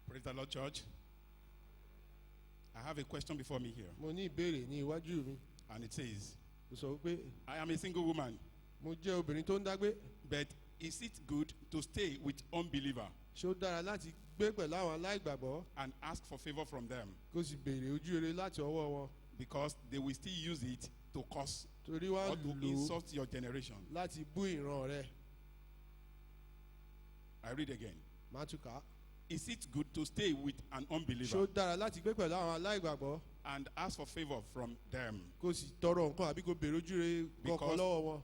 Praise the Lord, church. I have a question before me here, mo ní ìbéèrè ní iwájú mi. and it says, mo sọ pé I am a single woman, mo jẹ́ obìnrin tó ń dágbé. but is it good to stay with unbeliever ṣé ó dára láti gbé pẹ̀lú àwọn aláìgbàgbọ́ and ask for favor from them kó sì béèrè ojú rere láti ọwọ́ wọn because they will still use it to curse torí wá or to lò ó insult your generation? láti bú ìran rẹ. I read again. má tún kà á. Is it good to stay with an ṣé ó unbeliever dára láti gbé pẹ̀lú àwọn aláìgbàgbọ́ and ask for favor from them? kó sì tọrọ nǹkan àbí kó béèrè ojú rere kọ̀ọ̀kan Because- lọ́wọ́ wọn.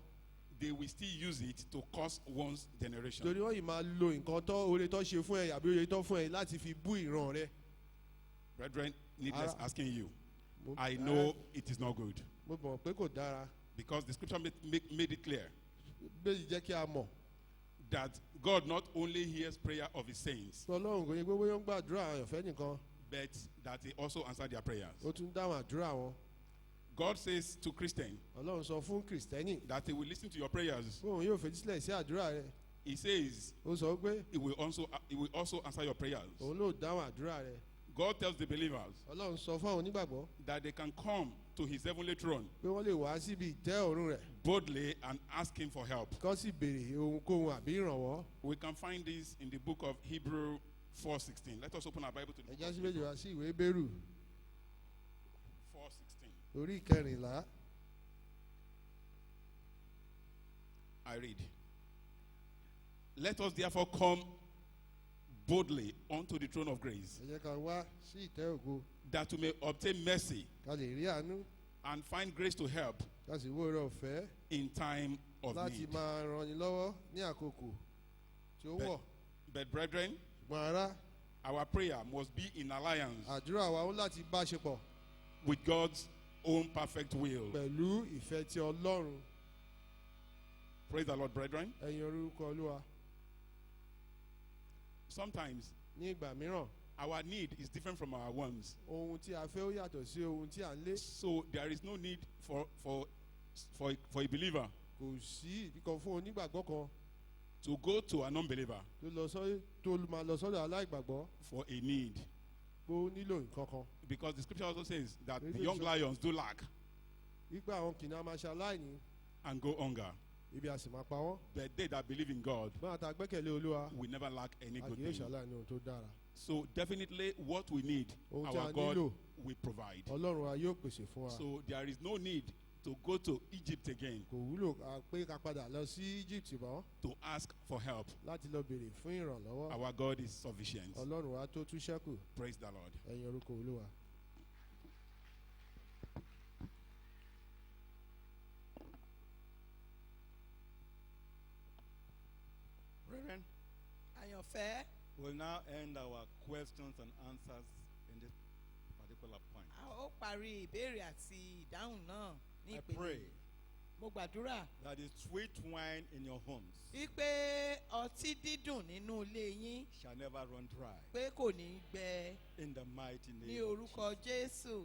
They will still use it to curse one's generation. torí wọ́n yìí máa lo nǹkan tó oore tó ṣe fún ẹ àbí oore tó fún ẹ láti fi bú ìran rẹ. Brethren, needless Ara- asking you, Mo- I know it is not good mo mọ̀ pé kò dára. because the scripture made it clear bẹ́ẹ̀ jẹ́ kí a mọ̀ that God not only hears prayer of his saints, pé ọlọ́run kò yẹ pé bóyá ó ń gbàdúrà àyànfẹ́ nìkan but that he also answered their prayers. ó tún dáhùn àdúrà wọn. God says to Christian ọlọ́run sọ fún kìrìsìtẹ́nì that he will listen to your prayers. pé òun yóò fetí sílẹ̀ sí àdúrà rẹ. He says ó sọ pé he will also answer your prayers. òun ló dáhùn àdúrà rẹ. God tells the believers ọlọ́run sọ fún àwọn onígbàgbọ́ that they can come to his heavenly throne pé wọ́n lè wá síbi ìtẹ́ ọ̀run rẹ̀ boldly and ask him for help. kó sì béèrè ohunkóhun àbí ìrànwọ́. We can find this in the book of Hebrew 4:16. Let us open our Bible to the book ẹja of sí méjì Hebrew wá sí ìwé bẹ́rù 4:16. orí ìkẹrìnlá. I read. Let us therefore come boldly unto the throne of grace, ẹ jẹ́ ká wá sí ìtẹ́ ògo that we may obtain mercy ká lè rí àánú and find grace to help ká sì wó oore ọ̀fẹ́ in time of láti need. máa ran ni lọ́wọ́ ní àkókò tí ó wọ̀. But brethren, ṣùgbọ́n ará our prayer must be in alliance àdúrà wa ó láti bá ṣe pọ̀ with God's own perfect will. pẹ̀lú ìfẹ́ ti ọlọ́run. Praise the Lord, brethren. ẹ̀yin orúkọ olúwa. Sometimes ní ìgbà mìíràn our need is different from our wants. ohun tí a fẹ́ ó yàtọ̀ sí ohun tí à ń lé. So there is no need for a believer kò sí ìdí kan fún onígbàgbọ́ kan to go to an unbeliever tó máa lọ sọ́dọ̀ aláìgbàgbọ́ for a need. pé ó nílò nǹkan kan. Because the scripture also says that Very the young good. lions do lack wípé àwọn kìnìún a máa ṣe aláìní and go hunger. ibi a sì máa pa wọ́n. But they that believe in God báwa ta gbẹ́kẹ̀lé olúwa will never lack any a good kì í thing. ṣàlàyé ohun tó dára. So definitely what we need, Ohun tí our a God nílò. will provide. ọlọ́run wa yóò pèsè fún wa. So there is no need to go to Egypt again kò wúlò pé ká padà lọ sí Egypt mọ́ to ask for help. láti lọ béèrè fún ìrànlọ́wọ́. Our God is sufficient. ọlọ́run wa tó tún ṣẹ́kù. Praise the Lord. ẹ̀yin orúkọ olúwa. Brethren, àyànfẹ́, We'll now end our questions and answers in this particular point. a ó parí ìbéèrè àti ìdáhùn náà ní I ìpele. pray Mo gbàdúrà that the sweet wine in your homes wípé ọtí dídùn nínú ilé yín shall never run dry. pé kò ní gbẹ In the mighty ní name of orúkọ Jesus. Jésù.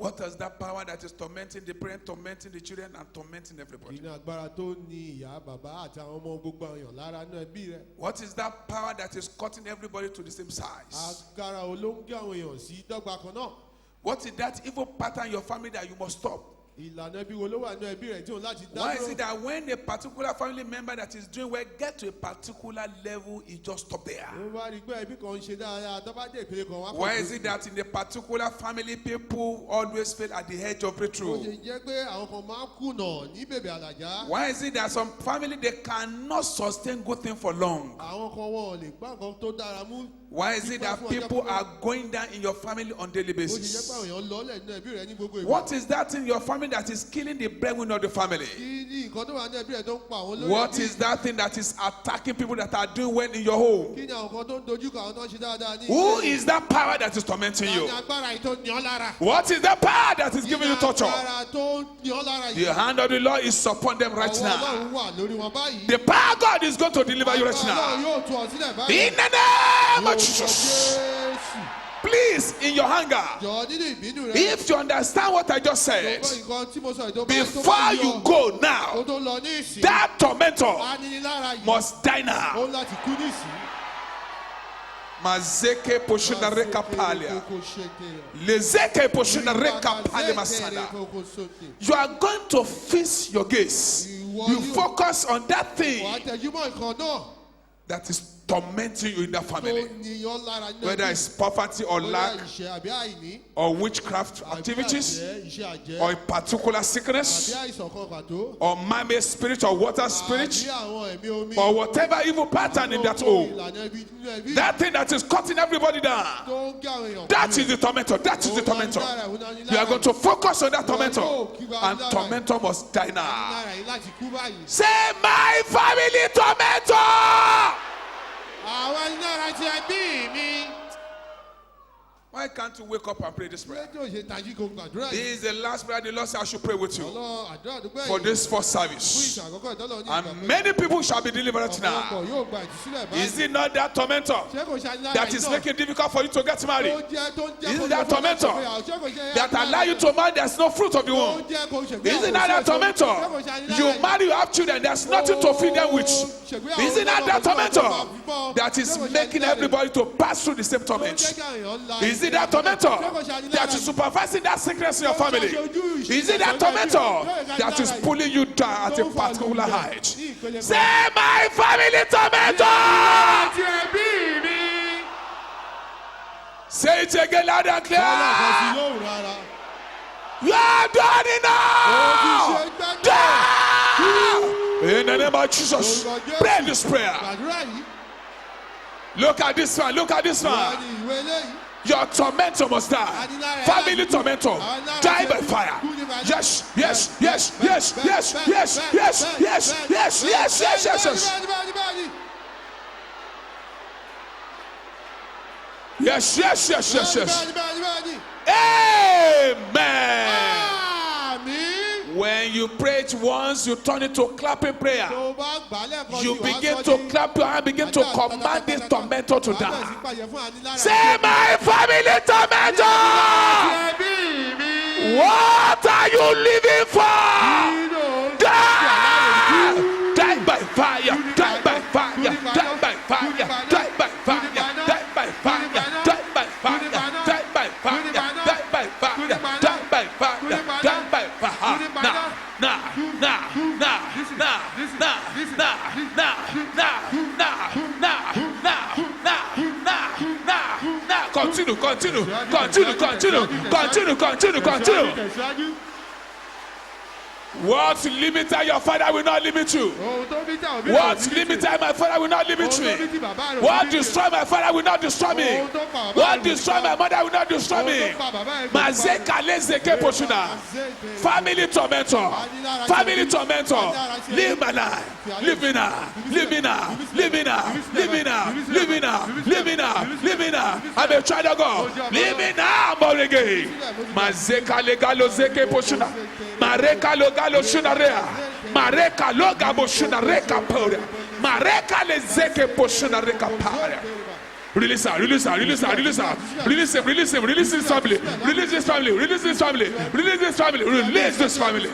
What is that power that is tormenting the parent, tormenting the children, and tormenting everybody? Kí ni agbára tó ní ìyá, bàbá àti àwọn ọmọ gbogbo èèyàn lára inú ẹbí rẹ? What is that power that is cutting everybody to the same size? Agbára wo ló ń gé àwọn èèyàn sí dọ́gba kan náà? What is that evil pattern in your family that you must stop? Ìlànà ẹbí wo ló wà nínú ẹbí rẹ tí òun láti dá Why is dúró? it that when a particular family member that is doing well get to a particular level, he just stop there? Ó bá rí i pé ẹbí kan ń ṣe dáadáa, tó bá dé ìpele kan wá. Why is it that in a particular family people always fail at the edge of Ó breakthrough? ṣe jẹ́ pé àwọn kan máa ń kùnà ní bèbè àlàjá. Why is it that some family they cannot sustain good thing for long? Àwọn kan wọn ò lè gbá nǹkan tó dára mú. Why is it that people are going down in your family on daily Ó ṣe jẹ́ pé basis? àwọn èèyàn lọ́lẹ̀ nínú ẹbí rẹ ní gbogbo ìgbà. What is that in your family that is killing the breadwinner of the family? Kí ni nǹkan tó wà ní ẹbí rẹ tó ń pa àwọn lórí What ẹbí? is that thing that is attacking people that are doing well in your home? Kí ni àwọn kan tó ń dojú kọ àwọn tó ń ṣe dáadáa ní Who ilé? is that power that is tormenting Ta you? ni agbára yìí tó ní ọ́ lára? What is that power that is Kí giving ni you torture? agbára tó ní ọ́ lára The yìí? hand of the Lord is upon them right Ọwọ́ now. Ọlọ́run wà lórí wọn báyìí. The power of God is going to deliver you right Agbára Ọlọ́run now. yóò tú ọ sílẹ̀ báyìí. In the name of Lórúkọ Jesus. Jésù. Please, in your hunger, Jọ̀ọ́ nínú ìbínú rẹ. if you understand what I just said, Nǹkan tí mo sọ ìjọba before you go Kó now, tó lọ ní ìsìn. that tormentor Aninilára yìí. must die Ó now. láti kú ní ìsìn. Mazeke poshuna reka palia. Lezeke poshuna reka palia masada. You are going to fix your gaze. You focus on that thing Wàá tẹjúmọ́ nǹkan náà that is tormenting you in that tó family. ní ọ́ lára nínú Whether ẹbí. it's poverty or Bóyá lack ìṣẹ́ àbí àìní. or witchcraft Àbí activities àjẹ́, iṣẹ́ àjẹ́. or a particular Àbí sickness àìsàn kan pàtó. or man-made spirit or water Àbí spirit àwọn ẹ̀mí omi. or whatever evil pattern in that home. Ìlànà ẹbí nínú ẹbí. That thing that is cutting everybody down. Tó ń gé àwọn èèyàn That kúrò. is the tormentor. That is the tormentor. You are going to focus on that tormentor. And tormentor must die now. Lára yìí láti kú báyìí. Say, my family tormentor. Àwọn inára ti ẹbí mi. Why can't you wake up and pray this prayer? Rédíò ṣe tají kò gbàdúrà This yìí. is the last prayer the Lord said I should pray with you Ọlọ́run àdúrà dúpẹ́ for yìí. this first Fún service. ìṣàn àkọ́kọ́ ìtọ́lọ́ ní And ìgbà many people shall be delivered Ọ̀pọ̀lọpọ̀ now. yóò gba ìtúsílẹ̀ báyìí. Is it not that tormentor Ṣé kò ṣe anílára that yìí is náà? making it difficult for you to get married? Tó jẹ́ Is kó it that lọ fún tormentor ìgbéyàwó? Ṣé kò ṣe that anílára allow you yìí to marry? There's no fruit of the tó womb. jẹ́ kó ṣègbéyàwó? Is it not that Ṣé kò ṣe tormentor? anílára You yìí? marry, you have children, there's nothing to feed them with. Ṣègbéyàwó Is it not that lọ́wọ́ fún tormentor ọmọ that is Ṣé kò ṣe making anílára yìí? everybody to pass through the same Tó torment? jẹ́ kí àwọn èèyàn la Is it ìgbéyàwó? that tormentor Ṣé kò ṣe anílára that is yìí? supervising that sickness in your family? Is it that tormentor that is pulling you down at a particular height? Say, my family tormentor! Ti ẹbí mi. Say it again loud and Ọlọ́run clear. kan sí lóhùn rárá. You are done enough. Ó ti ṣe gbẹ́gbẹ́. Die! In the name of Jesus, pray this prayer. Gbàdúrà yìí. Look at this one. Look at this Wà one. ní ìwé eléyìí. Your tormentor must die. Family tormentor, die by fire. Yes, yes, yes, yes, yes, yes, yes, yes, yes, yes, yes, yes, yes. Yes, yes, yes, yes, yes. Amen. When you pray it once, you turn it to clapping prayer. You begin to clap your hand, begin to command this tormentor to die. Say, my family tormentor, what are you living for? Die! Die by fire! Die by fire! Die by fire! Die by fire! Die by fire! Die by fire! Die by fire! Die by fire! Die by fire! Die by fire! Continue, continue, continue, continue, continue, continue, continue. What limited your father will not limit you. What limited my father will not limit me. What destroyed my father will not destroy me. What destroyed my mother will not destroy me. Mazeka lezeke poshuna. Family tormentor. Family tormentor. Live my life. Live me now. Live me now. Live me now. Live me now. Live me now. Live me now. Live me now. I'm a child of God. Live me now. I'm born again. Mazeka legalo zeke poshuna. Mareka logalo shunarea. Mareka logabo shunareka poria. Mareka lezeke poshunareka poria. Release her, release her, release her, release her. Release him, release him, release his family. Release this family, release this family. Release this family, release this family.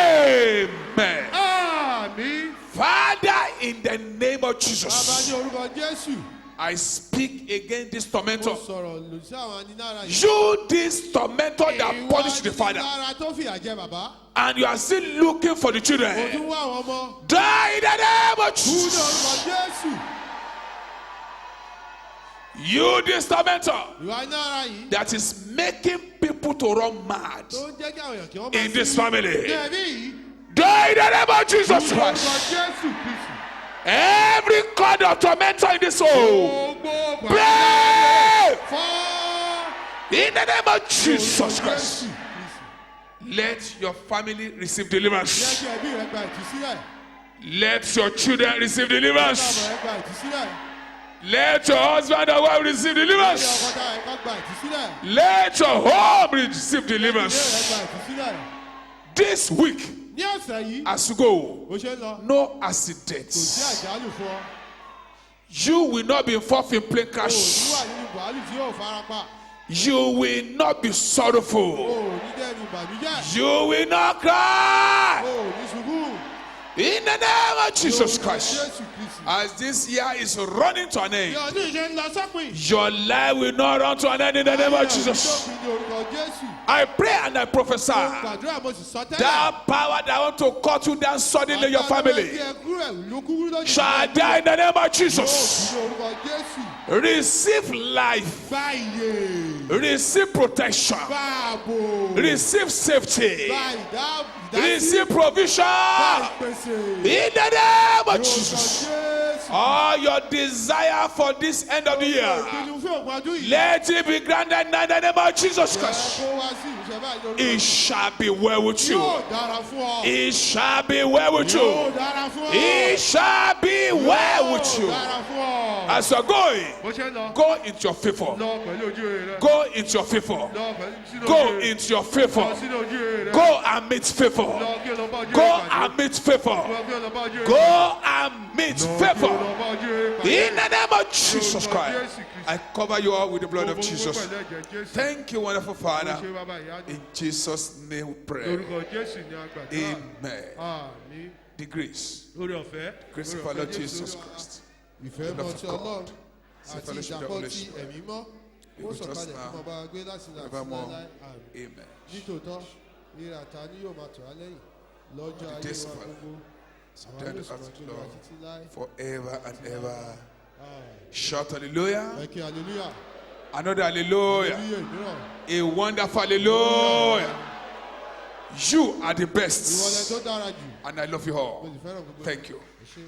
Amen. Àmín. Father, in the name of Bàbá Jesus, ní orúkọ Jésù. I speak against this tormentor. Mo sọ̀rọ̀ lòdì sí àwọn anilára yìí. You, this tormentor that punished the father, Ìwà tó fìyà jẹ bàbá. and you are still looking for the Mo children. tún wá àwọn ọmọ. Die in the name of Kú ní Jesus. orúkọ Jésù. You, this tormentor Ìwà anilára yìí. that is making people to run mad Tó ń jẹ́ kí àwọn èèyàn kí wọ́n máa in this sí. family. Ní ẹ̀mí yìí. Die in the name of Jesus Kú ní orúkọ Christ. Jésù Kristi. Every cord of tormentor in this home, Gbogbo break fọ́. in the name of Jesus Christ. Jésù Kristi. Let your family receive Jẹ́ deliverance. kí ẹbí rẹ gba ìtúsílẹ̀. Let your children receive Kí ọmọ deliverance. rẹ gba ìtúsílẹ̀. Let your husband and wife receive Kí deliverance. ọkọ tá ẹ̀kọ́ gba ìtúsílẹ̀. Let your home receive Ilé rẹ deliverance. gba ìtúsílẹ̀. This week, Ní ọ̀sẹ̀ yìí, as you go, bó ṣe ń lọ, no kò sí accidents. àjálù fún ọ. You will not be involved in plane O ò ní crash. wà nínú bàálù tí yóò fara pa. You will not be O sorrowful. ò ní dẹ́nu ìbànújẹ́. You will not cry. O ò ní ṣubú. In the name of Jesus Lórúkọ Christ. Jésù Kristi. As this year is running to an Bí end, ọdún yìí ṣe ń lọ sọ́pìn. your life will not run to an end in the name of Jesus. Ní orúkọ Jésù. I pray and I prophesy Gbàdúrà mo sì sọ tẹ́lẹ̀. that power that want to cut you down suddenly in your family shall die in the name of Jesus. Ní orúkọ Jésù. Receive life, Gba ìyè. receive protection, Gba ààbò. receive safety, Gba ìdásí. receive provision Gba ìpèsè. in the name of Ní orúkọ Jesus. Jésù. All your desire for this end of the year, Ìpinnu fún òpin ọdún yìí. let it be granted now in the name of Jesus Christ. Kó wá sí ìmúṣẹ báyìí lórúkọ It shall be well with you. Yóò dára fún ọ. It shall be well with Yóò you. dára fún ọ. It shall be well with Yóò you. dára fún ọ. As you're going, Bó ṣe ń lọ. go into your favor. Lọ pẹ̀lú ojú rere rẹ. Go into your favor. Lọ pẹ̀lú sínú Go ojú rere. into your Lọ favor. sínú ojú rere rẹ. Go and meet favor. Lọ kí o lọ bá ojú Go rere pàdé. and meet favor. Lọ kí o lọ bá ojú rere pàdé. Go and meet Lọ kí o favor. lọ bá ojú rere pàdé. In the name of Jesus Christ, I cover you all with the blood of Gbogbo Jesus. pẹ̀lú ẹ̀jẹ̀ Jésù. Thank you, wonderful Father. Ṣé bàbá ìyá ni? In Jesus' name we pray. Lórúkọ Jésù ni a gbàdúrà. Amen. Àmín. The grace, Lórí ọ̀fẹ́. grace of Lórí our Lord ọ̀fẹ́ Jésù Jesus Olúwa. Christ, Ìfẹ́ the mọ́ love ti of God, Ọlọ́run the àti fellowship of the ìdàpọ̀ Holy ti Spirit, ẹ̀mí mọ́. be Ó with us sọ̀kalẹ̀ now, fún ọba gbé láti là sí forevermore. láéláé. Àmín. Amen. Nítòótọ́, rírà ta ni yóò máa tọ̀ á lẹ́yìn lọ́jọ́ The ayé days wa of our gbogbo. So Àwọn then yóò the sì máa earth gbé to wa Lord títí láé. forever and ever. Àmín. Shout hallelujah. Ẹ kí hallelujah. Another hallelujah. Hallelujah mìíràn. A wonderful hallelujah. You are the Ìwọlẹ̀ best. tó dára jù. And I love you Mo all. sì fẹ́ràn gbogbo. Thank you. Ẹ ṣé.